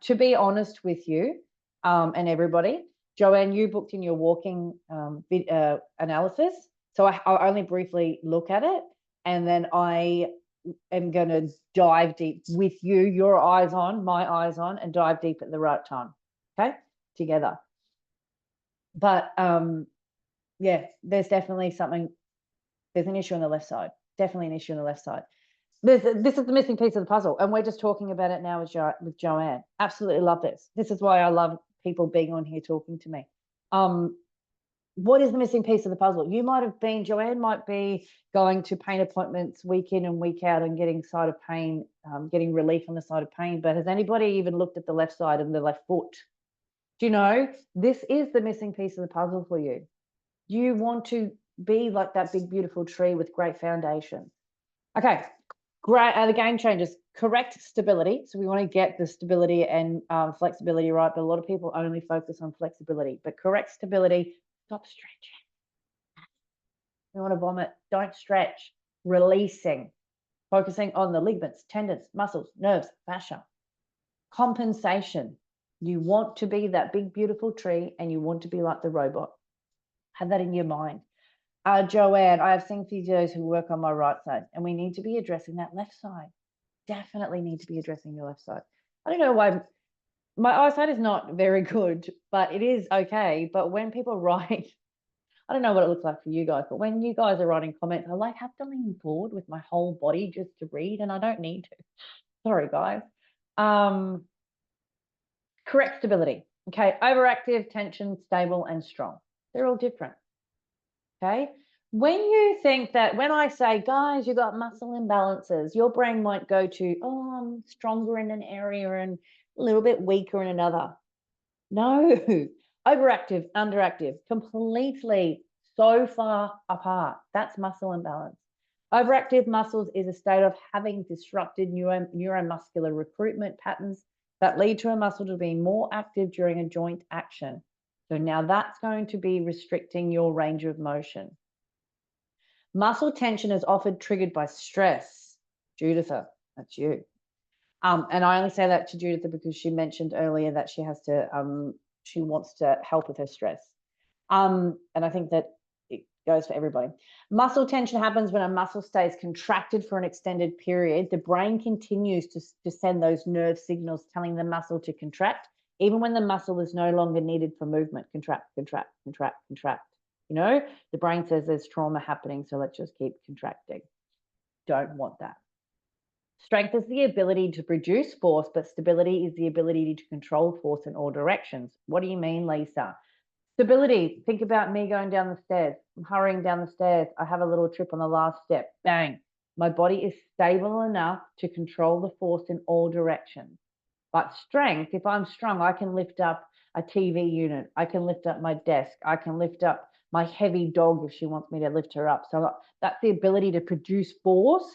Speaker 1: to be honest with you, and everybody, Joanne, you booked in your walking analysis. So I'll only briefly look at it, and then I am going to dive deep with you, your eyes on, my eyes on, and dive deep at the right time. Okay, together. But yeah, there's definitely something. There's an issue on the left side. Definitely an issue on the left side. This is the missing piece of the puzzle, and we're just talking about it now with Joanne. Absolutely love this. This is why I love people being on here talking to me. What is the missing piece of the puzzle? Joanne might be going to pain appointments week in and week out and getting side of pain, getting relief on the side of pain. But has anybody even looked at the left side and the left foot? Do you know, this is the missing piece of the puzzle for you. You want to be like that big, beautiful tree with great foundation. Okay, great. The game changes. Correct stability. So we want to get the stability and flexibility right, but a lot of people only focus on flexibility. But correct stability, stop stretching. You want to vomit, don't stretch. Releasing, focusing on the ligaments, tendons, muscles, nerves, fascia. Compensation. You want to be that big, beautiful tree, and you want to be like the robot. Have that in your mind. Joanne, I have seen physios who work on my right side, and we need to be addressing that left side. Definitely need to be addressing your left side. I don't know why my eyesight is not very good, but it is okay. But when people write, I don't know what it looks like for you guys, but when you guys are writing comments, I have to lean forward with my whole body just to read, and I don't need to. Sorry, guys. Correct stability. Okay, overactive, tension, stable, and strong. They're all different. Okay. When you think that, when I say, guys, you got muscle imbalances, your brain might go to, oh, I'm stronger in an area and a little bit weaker in another. No, overactive, underactive, completely so far apart. That's muscle imbalance. Overactive muscles is a state of having disrupted neuromuscular recruitment patterns that lead to a muscle to be more active during a joint action. So now that's going to be restricting your range of motion. Muscle tension is often triggered by stress. Judith, that's you. And I only say that to Judith because she mentioned earlier that she wants to help with her stress. And I think that it goes for everybody. Muscle tension happens when a muscle stays contracted for an extended period. The brain continues to send those nerve signals telling the muscle to contract, even when the muscle is no longer needed for movement. Contract, contract, contract, contract. You know, the brain says there's trauma happening, so let's just keep contracting. Don't want that. Strength is the ability to produce force, but stability is the ability to control force in all directions. What do you mean, Lisa? Stability, think about me going down the stairs. I'm hurrying down the stairs. I have a little trip on the last step. Bang. My body is stable enough to control the force in all directions. But strength, if I'm strong, I can lift up a TV unit. I can lift up my desk. I can lift up my heavy dog if she wants me to lift her up. So that's the ability to produce force.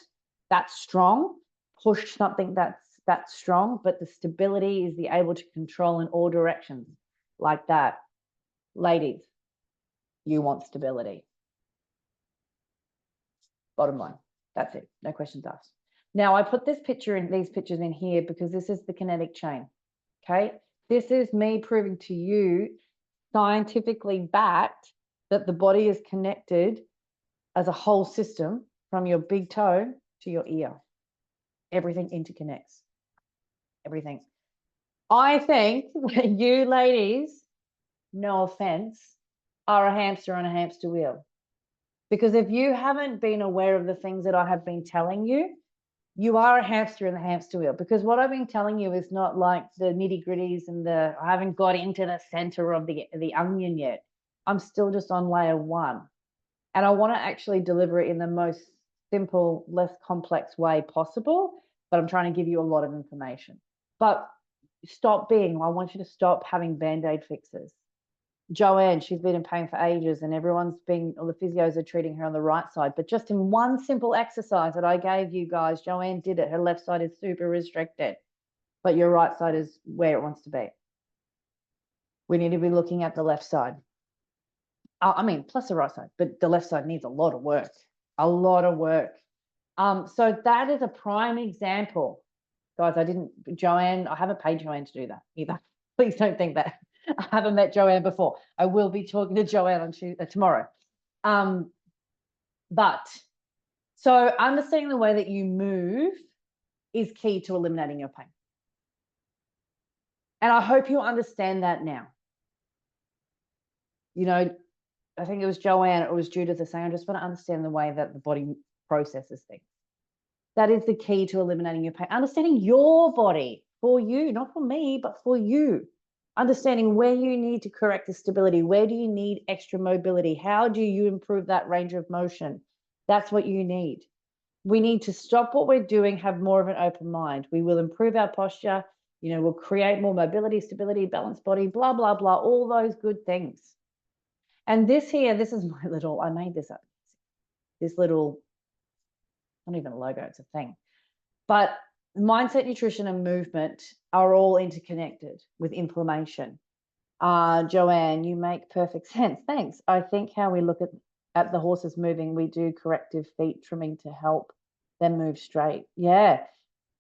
Speaker 1: That's strong. Push something that's strong. But the stability is the able to control in all directions like that. Ladies, you want stability. Bottom line. That's it. No questions asked. Now, I put these pictures in here because this is the kinetic chain. Okay. This is me proving to you, scientifically backed, that the body is connected as a whole system from your big toe to your ear. Everything interconnects. Everything. I think that you ladies, no offense, are a hamster on a hamster wheel. Because if you haven't been aware of the things that I have been telling you, you are a hamster in the hamster wheel. Because what I've been telling you is not like the nitty gritties and I haven't got into the center of the onion yet. I'm still just on layer 1. And I want to actually deliver it in the most simple, less complex way possible. But I'm trying to give you a lot of information. But I want you to stop having Band-Aid fixes. Joanne, she's been in pain for ages and all the physios are treating her on the right side. But just in one simple exercise that I gave you guys, Joanne did it. Her left side is super restricted, but your right side is where it wants to be. We need to be looking at the left side. Plus the right side, but the left side needs a lot of work, So that is a prime example. Guys, I haven't paid Joanne to do that either. Please don't think that. I haven't met Joanne before. I will be talking to Joanne on tomorrow. But so understanding the way that you move is key to eliminating your pain. And I hope you understand that now. You know, I think it was Joanne, it was Judith saying, I just want to understand the way that the body processes things. That is the key to eliminating your pain. Understanding your body for you, not for me, but for you. Understanding where you need to correct the stability. Where do you need extra mobility? How do you improve that range of motion? That's what you need. We need to stop what we're doing, have more of an open mind. We will improve our posture. We'll create more mobility, stability, balanced body, blah, blah, blah, all those good things. And this is my little, I made this up. This little, not even a logo, it's a thing. But mindset, nutrition, and movement are all interconnected with inflammation. Joanne, you make perfect sense. Thanks. I think how we look at the horses moving, we do corrective feet trimming to help them move straight. Yeah.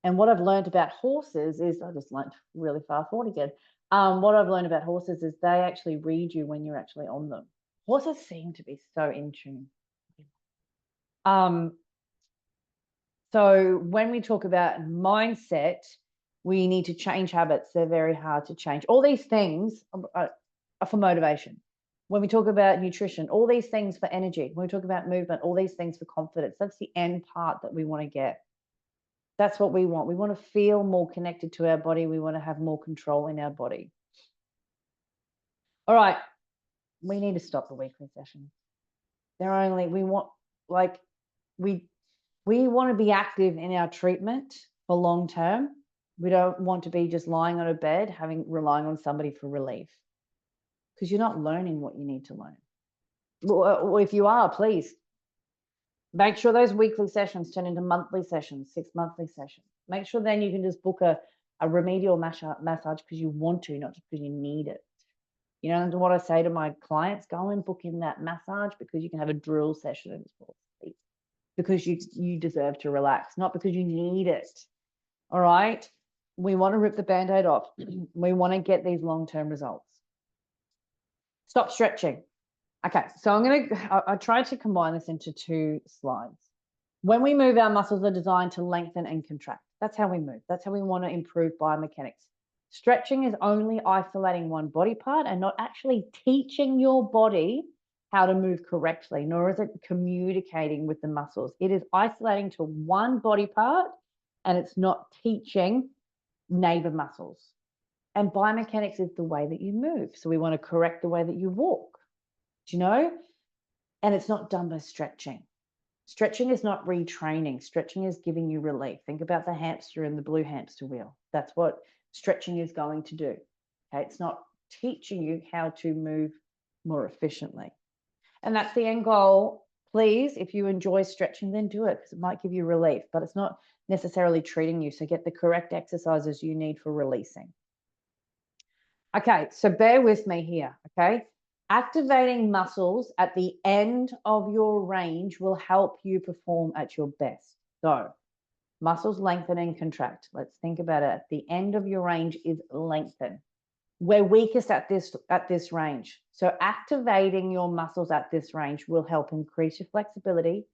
Speaker 1: And what I've learned about horses is, I just learned really far forward again. What I've learned about horses is they actually read you when you're actually on them. Horses seem to be so in tune. So when we talk about mindset, we need to change habits. They're very hard to change. All these things are for motivation. When we talk about nutrition, all these things for energy. When we talk about movement, all these things for confidence. That's the end part that we want to get. That's what we want. We want to feel more connected to our body. We want to have more control in our body. All right. We need to stop the weekly sessions. We want to be active in our treatment for long term. We don't want to be just lying on a bed, relying on somebody for relief, because you're not learning what you need to learn. Well, if you are, please make sure those weekly sessions turn into monthly sessions, 6 monthly sessions. Make sure then you can just book a remedial massage because you want to, not just because you need it. And what I say to my clients, go and book in that massage because you can have a drill session and fall asleep, because you deserve to relax, not because you need it. All right. We want to rip the Band-Aid off. We want to get these long-term results. Stop stretching. Okay, so I tried to combine this into 2 slides. When we move, our muscles are designed to lengthen and contract. That's how we move. That's how we want to improve biomechanics. Stretching is only isolating one body part and not actually teaching your body how to move correctly, nor is it communicating with the muscles. It is isolating to one body part, and it's not teaching neighbor muscles. And biomechanics is the way that you move. So we want to correct the way that you walk, And it's not done by stretching. Stretching is not retraining. Stretching is giving you relief. Think about the hamster and the blue hamster wheel. That's what stretching is going to do. Okay, it's not teaching you how to move more efficiently. And that's the end goal. Please, if you enjoy stretching, then do it because it might give you relief, but it's not necessarily treating you. So get the correct exercises you need for releasing. Okay, so bear with me here, okay? Activating muscles at the end of your range will help you perform at your best. So muscles lengthen and contract. Let's think about it. At the end of your range is lengthen. We're weakest at this range. So activating your muscles at this range will help increase your flexibility,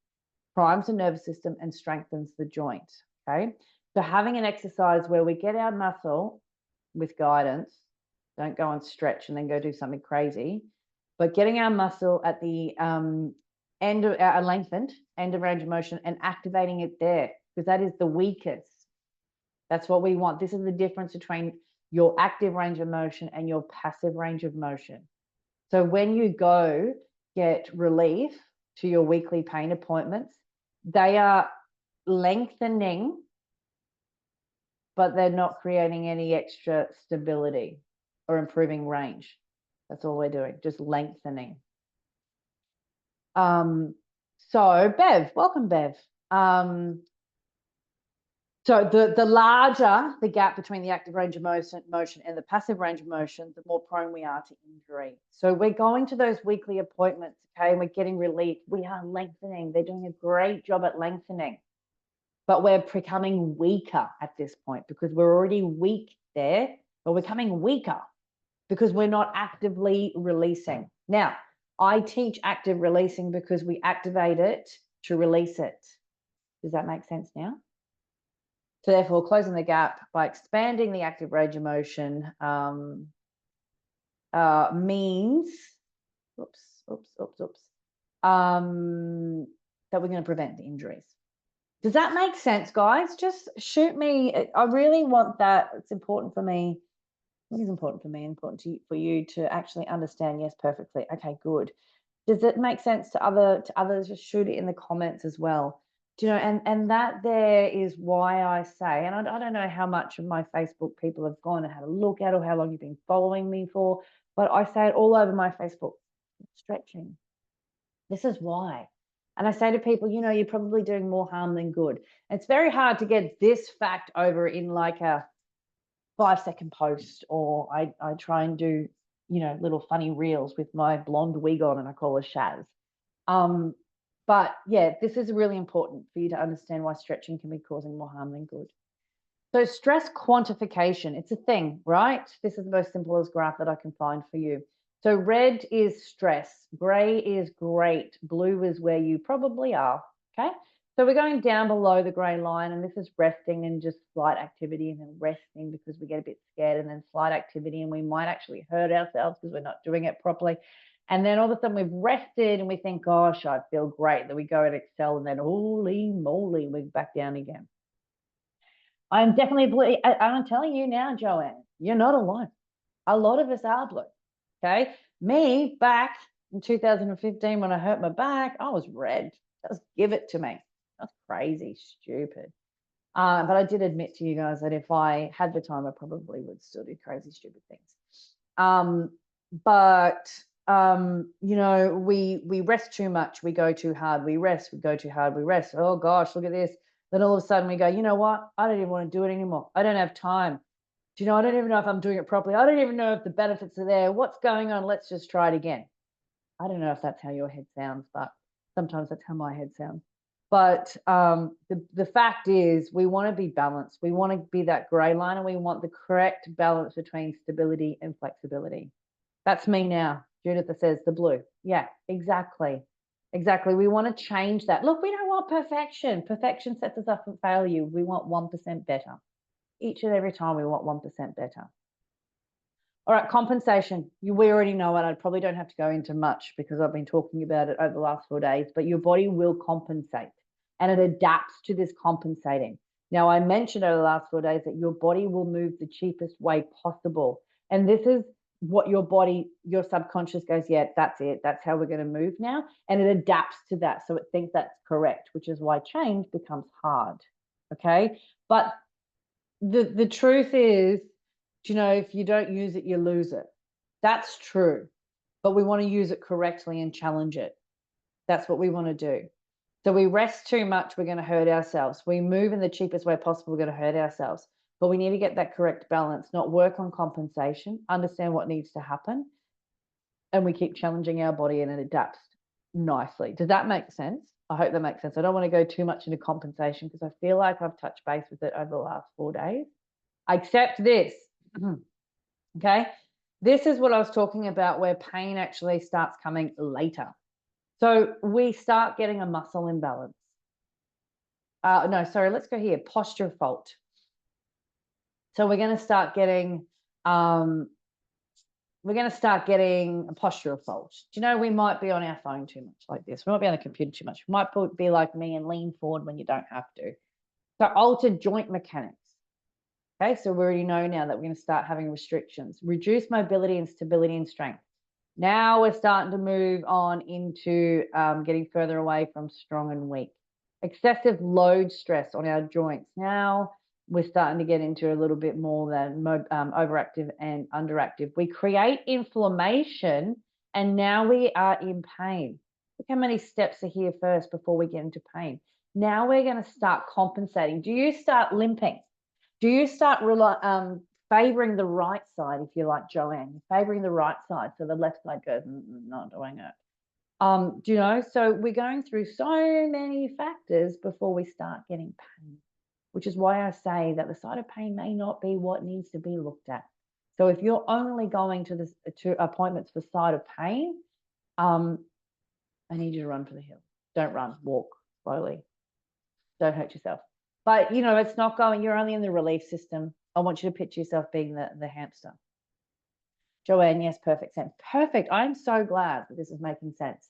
Speaker 1: primes the nervous system, and strengthens the joint. Okay. So having an exercise where we get our muscle with guidance, don't go and stretch and then go do something crazy, but getting our muscle at the end of our lengthened end of range of motion and activating it there, because that is the weakest. That's what we want. This is the difference between your active range of motion and your passive range of motion. So when you go get relief to your weekly pain appointments, they are lengthening, but they're not creating any extra stability or improving range. That's all we're doing, just lengthening. So Bev, welcome, Bev. So the larger the gap between the active range of motion and the passive range of motion, the more prone we are to injury. So we're going to those weekly appointments, okay, and we're getting relief. We are lengthening. They're doing a great job at lengthening, but we're becoming weaker at this point because we're already weak there, but we're becoming weaker because we're not actively releasing. Now, I teach active releasing because we activate it to release it. Does that make sense now? So therefore, closing the gap by expanding the active range of motion means, that we're going to prevent the injuries. Does that make sense, guys? Just shoot me. I really want that. It's important for me. It is important for me, important for you to actually understand. Yes, perfectly. Okay, good. Does it make sense to others? Just shoot it in the comments as well. Do you know, and that there is why I say, and I don't know how much of my Facebook people have gone and had a look at or how long you've been following me for, but I say it all over my Facebook, stretching. This is why. And I say to people, you know, you're probably doing more harm than good. It's very hard to get this fact over in like a 5-second post, or I try and do, you know, little funny reels with my blonde wig on and I call her Shaz. But yeah, this is really important for you to understand why stretching can be causing more harm than good. So stress quantification, it's a thing, right? This is the most simplest graph that I can find for you. So red is stress, gray is great, blue is where you probably are, okay? So we're going down below the gray line, and this is resting and just slight activity, and then resting because we get a bit scared, and then slight activity, and we might actually hurt ourselves because we're not doing it properly. And then all of a sudden we've rested and we think, gosh, I feel great. Then we go and excel, and then holy moly, we're back down again. I'm telling you now, Joanne, you're not alone. A lot of us are blue. Okay. Me back in 2015 when I hurt my back, I was red. Just give it to me. That's crazy, stupid. But I did admit to you guys that if I had the time, I probably would still do crazy, stupid things. You know, we rest too much, we go too hard, we rest, we go too hard, we rest. Oh gosh, look at this. Then all of a sudden we go, you know what? I don't even want to do it anymore. I don't have time. Do you know, I don't even know if I'm doing it properly. I don't even know if the benefits are there. What's going on? Let's just try it again. I don't know if that's how your head sounds, but sometimes that's how my head sounds. But the fact is we want to be balanced. We want to be that gray line, and we want the correct balance between stability and flexibility. That's me now. Judith says the blue. Yeah, exactly. Exactly. We want to change that. Look, we don't want perfection. Perfection sets us up for failure. We want 1% better. Each and every time we want 1% better. All right, compensation. We already know it. I probably don't have to go into much because I've been talking about it over the last 4 days, but your body will compensate and it adapts to this compensating. Now, I mentioned over the last 4 days that your body will move the cheapest way possible. And this is what your body, your subconscious goes, yeah, that's it. That's how we're going to move now. And it adapts to that. So it thinks that's correct, which is why change becomes hard. Okay. But the truth is, you know, if you don't use it, you lose it. That's true. But we want to use it correctly and challenge it. That's what we want to do. So we rest too much, we're going to hurt ourselves. We move in the cheapest way possible, we're going to hurt ourselves. But we need to get that correct balance, not work on compensation, understand what needs to happen, and we keep challenging our body and it adapts nicely. Does that make sense? I hope that makes sense. I don't want to go too much into compensation because I feel like I've touched base with it over the last 4 days. Except this. Okay. This is what I was talking about where pain actually starts coming later. So we start getting a muscle imbalance. No, sorry, let's go here. Posture fault. So we're going to start getting a postural fault. Do you know, we might be on our phone too much like this. We might be on the computer too much. We might be like me and lean forward when you don't have to. So altered joint mechanics. Okay, so we already know now that we're going to start having restrictions. Reduce mobility and stability and strength. Now we're starting to move on into getting further away from strong and weak. Excessive load stress on our joints. Now we're starting to get into a little bit more than overactive and underactive. We create inflammation and now we are in pain. Look how many steps are here first before we get into pain. Now we're going to start compensating. Do you start limping? Do you start favoring the right side, if you like, Joanne? You're favoring the right side, so the left side goes, not doing it. Do you know? So we're going through so many factors before we start getting pain, which is why I say that the side of pain may not be what needs to be looked at. So if you're only going to appointments for side of pain, I need you to run for the hills. Don't run, walk slowly. Don't hurt yourself. But, you know, it's not going, you're only in the relief system. I want you to picture yourself being the hamster. Joanne, yes, perfect sense. Perfect. I'm so glad that this is making sense.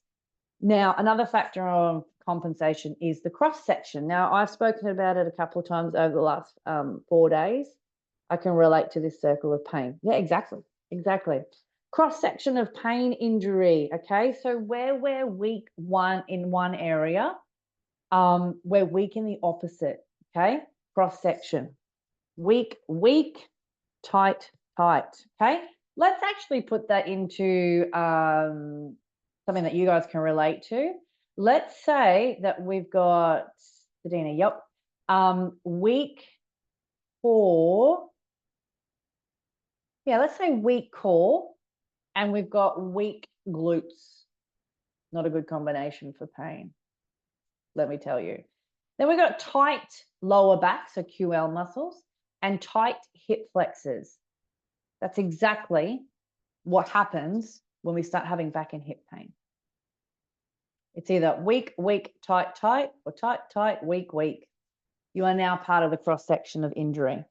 Speaker 1: Now, another factor of compensation is the cross section. Now, I've spoken about it a couple of times over the last 4 days. I can relate to this circle of pain. Yeah, exactly. Exactly. Cross section of pain injury. Okay. So where we're weak in one area, we're weak in the opposite. Okay. Cross section. Weak, tight. Okay. Let's actually put that into something that you guys can relate to. Let's say that we've got Sadina, yep. Weak core. Yeah, let's say weak core, and we've got weak glutes. Not a good combination for pain, let me tell you. Then we've got tight lower back, so QL muscles, and tight hip flexors. That's exactly what happens when we start having back and hip pain. It's either weak, tight, or tight, weak. You are now part of the cross section of injury.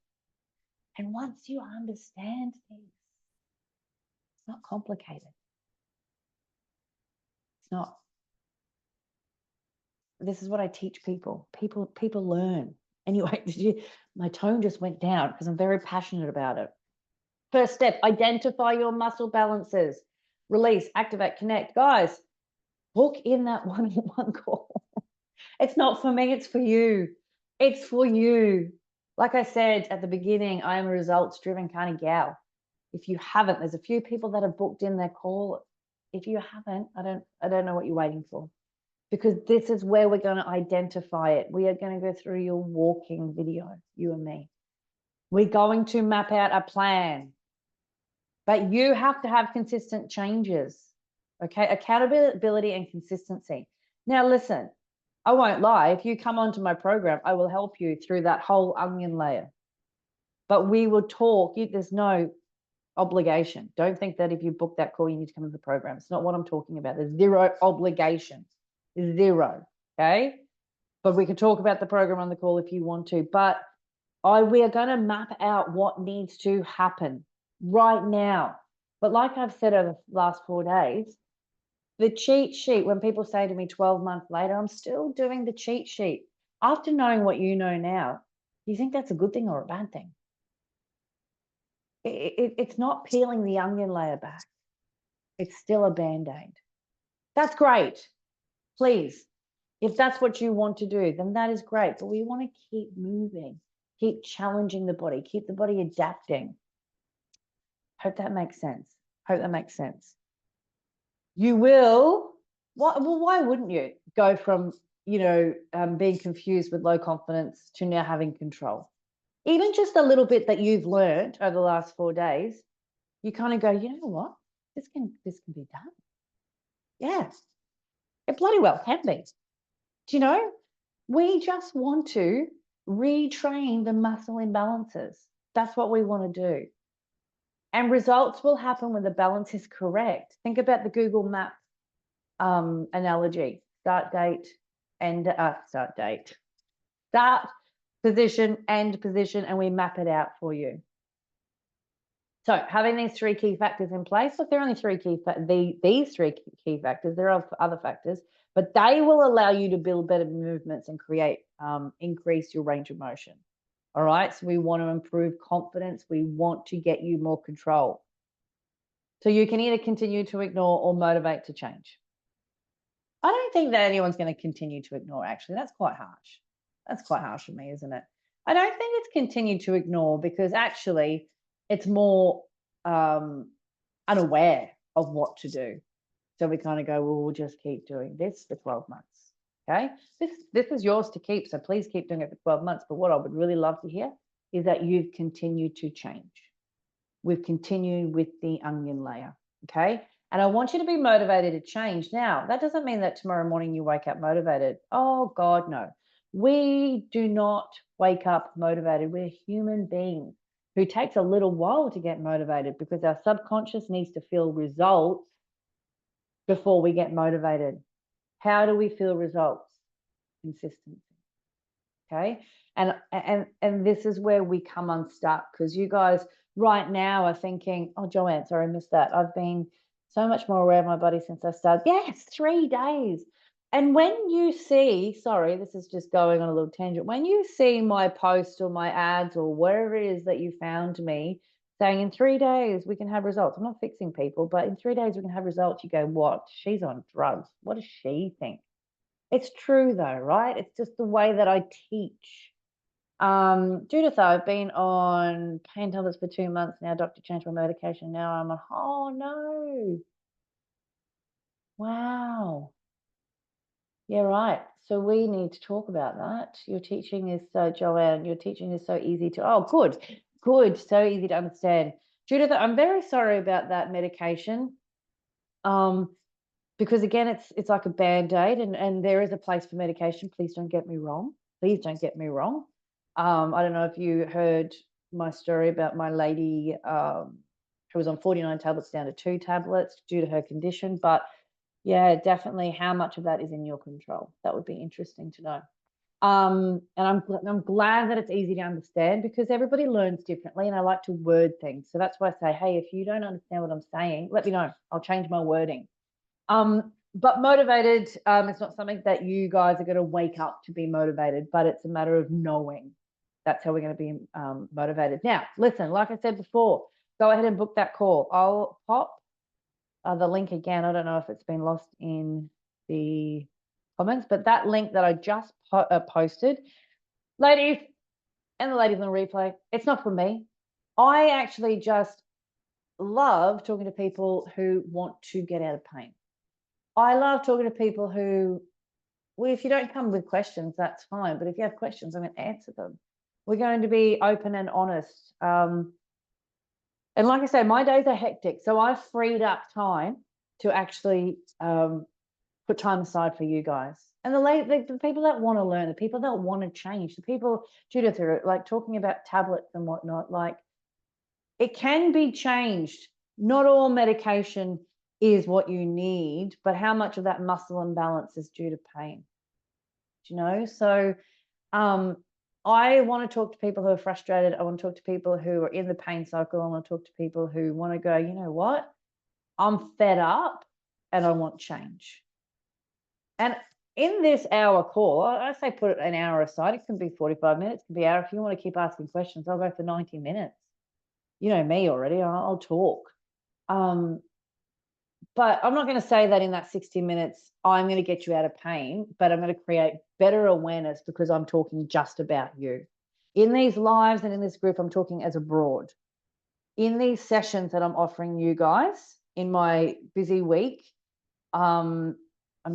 Speaker 1: And once you understand this, it's not complicated. It's not. This is what I teach people. People learn. Anyway, my tone just went down because I'm very passionate about it. First step, identify your muscle balances. Release, activate, connect. Guys, book in that one-on-one call. It's not for me, it's for you. It's for you. Like I said at the beginning, I am a results-driven kind of gal. If you haven't, there's a few people that have booked in their call. If you haven't, I don't know what you're waiting for, because this is where we're going to identify it. We are going to go through your walking video, you and me. We're going to map out a plan, but you have to have consistent changes. Okay, accountability and consistency. Now, listen, I won't lie. If you come onto my program, I will help you through that whole onion layer. But we will talk. There's no obligation. Don't think that if you book that call, you need to come to the program. It's not what I'm talking about. There's zero obligation. Zero. Okay. But we can talk about the program on the call if you want to. But we are going to map out what needs to happen right now. But like I've said over the last 4 days, the cheat sheet, when people say to me 12 months later, I'm still doing the cheat sheet. After knowing what you know now, do you think that's a good thing or a bad thing? It's not peeling the onion layer back. It's still a Band-Aid. That's great. Please, if that's what you want to do, then that is great. But we want to keep moving, keep challenging the body, keep the body adapting. Hope that makes sense. Hope that makes sense. You will, why wouldn't you go from, being confused with low confidence to now having control? Even just a little bit that you've learned over the last 4 days, you kind of go, you know what? this can be done. Yes, it bloody well can be. Do you know? We just want to retrain the muscle imbalances. That's what we want to do. And results will happen when the balance is correct. Think about the Google Map analogy. Start, position, end position, and we map it out for you. So having these three key factors in place, look, there are only these three key factors. There are other factors, but they will allow you to build better movements and increase your range of motion. All right. So we want to improve confidence. We want to get you more control. So you can either continue to ignore or motivate to change. I don't think that anyone's going to continue to ignore, actually. That's quite harsh. That's quite harsh for me, isn't it? I don't think it's continue to ignore because actually it's more unaware of what to do. So we kind of go, well, we'll just keep doing this for 12 months. Okay. This is yours to keep. So please keep doing it for 12 months. But what I would really love to hear is that you've continued to change. We've continued with the onion layer. Okay. And I want you to be motivated to change. Now, that doesn't mean that tomorrow morning you wake up motivated. Oh, God, no. We do not wake up motivated. We're human beings who takes a little while to get motivated because our subconscious needs to feel results before we get motivated. How do we feel results? Consistency. Okay. And this is where we come unstuck because you guys right now are thinking, oh, Joanne, sorry, I missed that. I've been so much more aware of my body since I started. Yes, 3 days. And when you see, sorry, this is just going on a little tangent. When you see my post or my ads or wherever it is that you found me saying in 3 days we can have results. I'm not fixing people, but in 3 days we can have results. You go, what? She's on drugs. What does she think? It's true though, right? It's just the way that I teach. Judith, I've been on pain tablets for 2 months now. Doctor changed my medication. Now I'm on, oh no. Wow. Yeah, right. So we need to talk about that. Your teaching is so, Joanne, your teaching is so easy to, oh, good, so easy to understand. Judith, I'm very sorry about that medication. Because again, it's like a Band-Aid and there is a place for medication. Please don't get me wrong. Please don't get me wrong. I don't know if you heard my story about my lady who was on 49 tablets down to 2 tablets due to her condition, but yeah, definitely how much of that is in your control. That would be interesting to know. And I'm glad that it's easy to understand because everybody learns differently and I like to word things. So that's why I say, hey, if you don't understand what I'm saying, let me know. I'll change my wording. But motivated, it's not something that you guys are going to wake up to be motivated, but it's a matter of knowing. That's how we're going to be motivated. Now, listen, like I said before, go ahead and book that call. I'll pop the link again. I don't know if it's been lost in the comments, but that link that I just posted, ladies and the ladies on the replay, it's not for me. I actually just love talking to people who want to get out of pain. I love talking to people who, well, if you don't come with questions, that's fine. But if you have questions, I'm going to answer them. We're going to be open and honest. And like I say, my days are hectic. So I've freed up time to actually put time aside for you guys. And the people that want to learn, the people that want to change, the people, Judith, are like talking about tablets and whatnot, like it can be changed. Not all medication is what you need, but how much of that muscle imbalance is due to pain? Do you know? So I want to talk to people who are frustrated. I want to talk to people who are in the pain cycle. I want to talk to people who want to go, you know what? I'm fed up and I want change. And in this hour call, I say put an hour aside. It can be 45 minutes, it can be an hour. If you want to keep asking questions, I'll go for 90 minutes. You know me already, I'll talk. But I'm not going to say that in that 60 minutes, I'm going to get you out of pain, but I'm going to create better awareness because I'm talking just about you. In these lives and in this group, I'm talking as a broad. In these sessions that I'm offering you guys in my busy week, I'm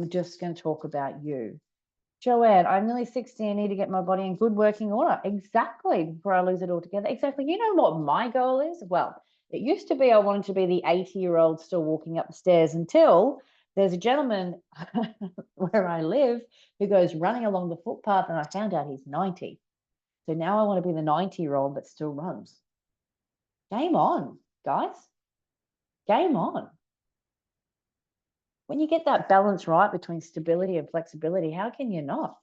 Speaker 1: just going to talk about you. Joanne, I'm nearly 60. I need to get my body in good working order. Exactly. Before I lose it altogether. Exactly. You know what my goal is? Well, It used to be I wanted to be the 80-year-old still walking up the stairs, until there's a gentleman where I live who goes running along the footpath, and I found out he's 90. So now I want to be the 90-year-old that still runs. Game on, guys. Game on. When you get that balance right between stability and flexibility, how can you not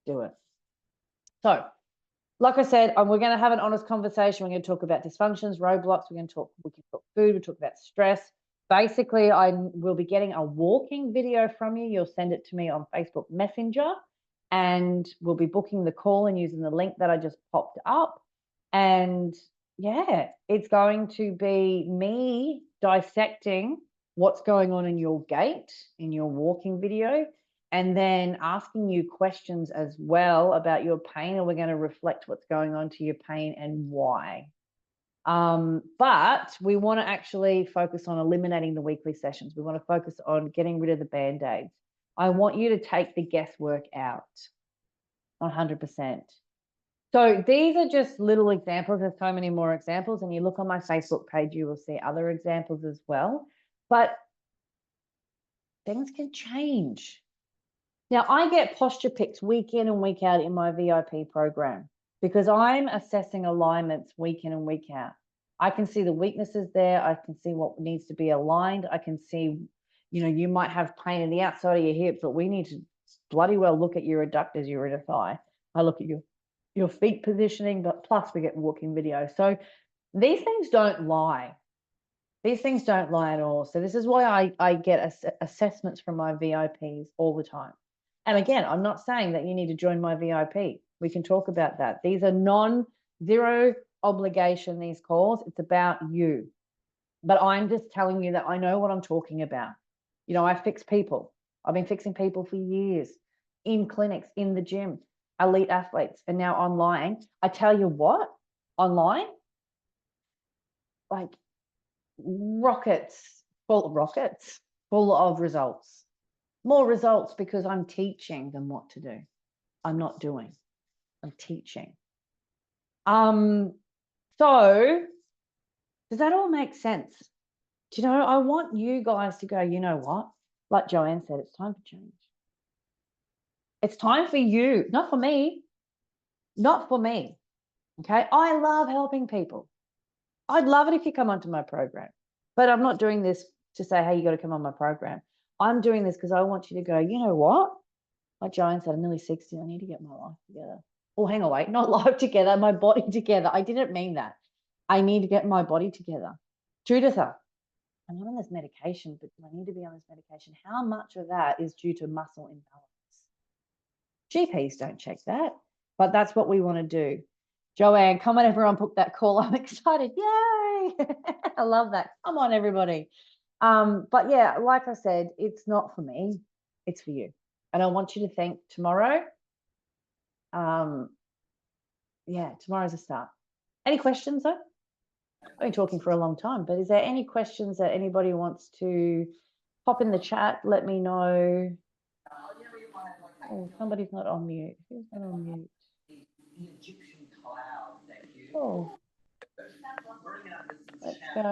Speaker 1: do it? So, like I said, we're going to have an honest conversation. We're going to talk about dysfunctions, roadblocks. We can talk food. We'll talk about stress. Basically, I will be getting a walking video from you. You'll send it to me on Facebook Messenger, and we'll be booking the call and using the link that I just popped up. And yeah, it's going to be me dissecting what's going on in your gait, in your walking video, and then asking you questions as well about your pain, and we're going to reflect what's going on to your pain and why. But we want to actually focus on eliminating the weekly sessions. We want to focus on getting rid of the Band-Aids. I want you to take the guesswork out, 100%. So these are just little examples. There's so many more examples, and you look on my Facebook page, you will see other examples as well. But things can change. Now, I get posture picks week in and week out in my VIP program because I'm assessing alignments week in and week out. I can see the weaknesses there. I can see what needs to be aligned. I can see, you might have pain in the outside of your hips, but we need to bloody well look at your adductors, your inner thigh. I look at your feet positioning, but plus we get walking video. So these things don't lie. These things don't lie at all. So this is why I get assessments from my VIPs all the time. And again, I'm not saying that you need to join my VIP. We can talk about that. These are zero obligation, these calls. It's about you. But I'm just telling you that I know what I'm talking about. I fix people. I've been fixing people for years in clinics, in the gym, elite athletes, and now online. I tell you what, online, like rockets, full of results. More results because I'm teaching them what to do. I'm not doing. I'm teaching. So does that all make sense? I want you guys to go, you know what? Like Joanne said, it's time for change. It's time for you, not for me. Not for me. Okay? I love helping people. I'd love it if you come onto my program. But I'm not doing this to say, hey, you got to come on my program. I'm doing this because I want you to go, you know what? Like Joanne said, I'm nearly 60. I need to get my life together. Oh, hang on, wait, not life together, my body together. I didn't mean that. I need to get my body together. Judith, I'm not on this medication, but I need to be on this medication. How much of that is due to muscle imbalance? GPs don't check that, but that's what we want to do. Joanne, come on, everyone, book that call. I'm excited. Yay! I love that. Come on, everybody. But yeah, like I said, it's not for me, it's for you. And I want you to think tomorrow. Yeah, tomorrow's a start. Any questions though? I've been talking for a long time, but is there any questions that anybody wants to pop in the chat? Let me know. Oh, somebody's not on mute. Who's not on mute? The Egyptian cloud, thank you. Oh. Let's go.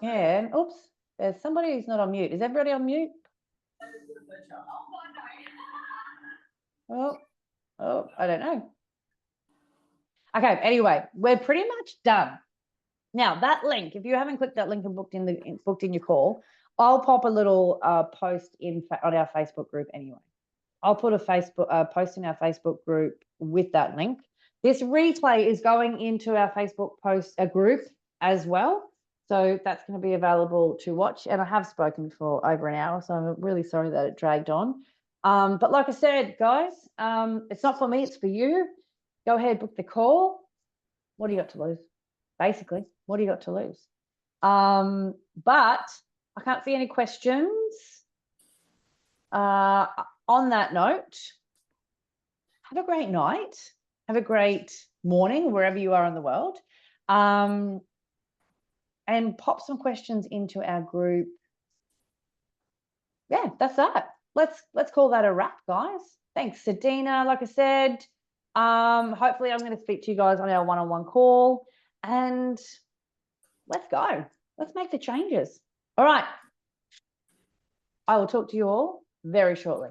Speaker 1: Yeah, and oops, there's somebody who's not on mute. Is everybody on mute? Oh, I don't know. Okay, anyway, we're pretty much done. Now, that link, if you haven't clicked that link and booked in your call, I'll pop a little post on our Facebook group anyway. I'll put a post in our Facebook group with that link. This replay is going into our Facebook post group as well. So that's going to be available to watch. And I have spoken for over an hour, so I'm really sorry that it dragged on. But like I said, guys, it's not for me, it's for you. Go ahead, book the call. What do you got to lose? Basically, what do you got to lose? But I can't see any questions. On that note, have a great night. Have a great morning, wherever you are in the world. And pop some questions into our group. Yeah, that's that. Let's call that a wrap, guys. Thanks, Sadina. Like I said, Hopefully I'm going to speak to you guys on our one-on-one call, and let's go. Let's make the changes. All right. I will talk to you all very shortly.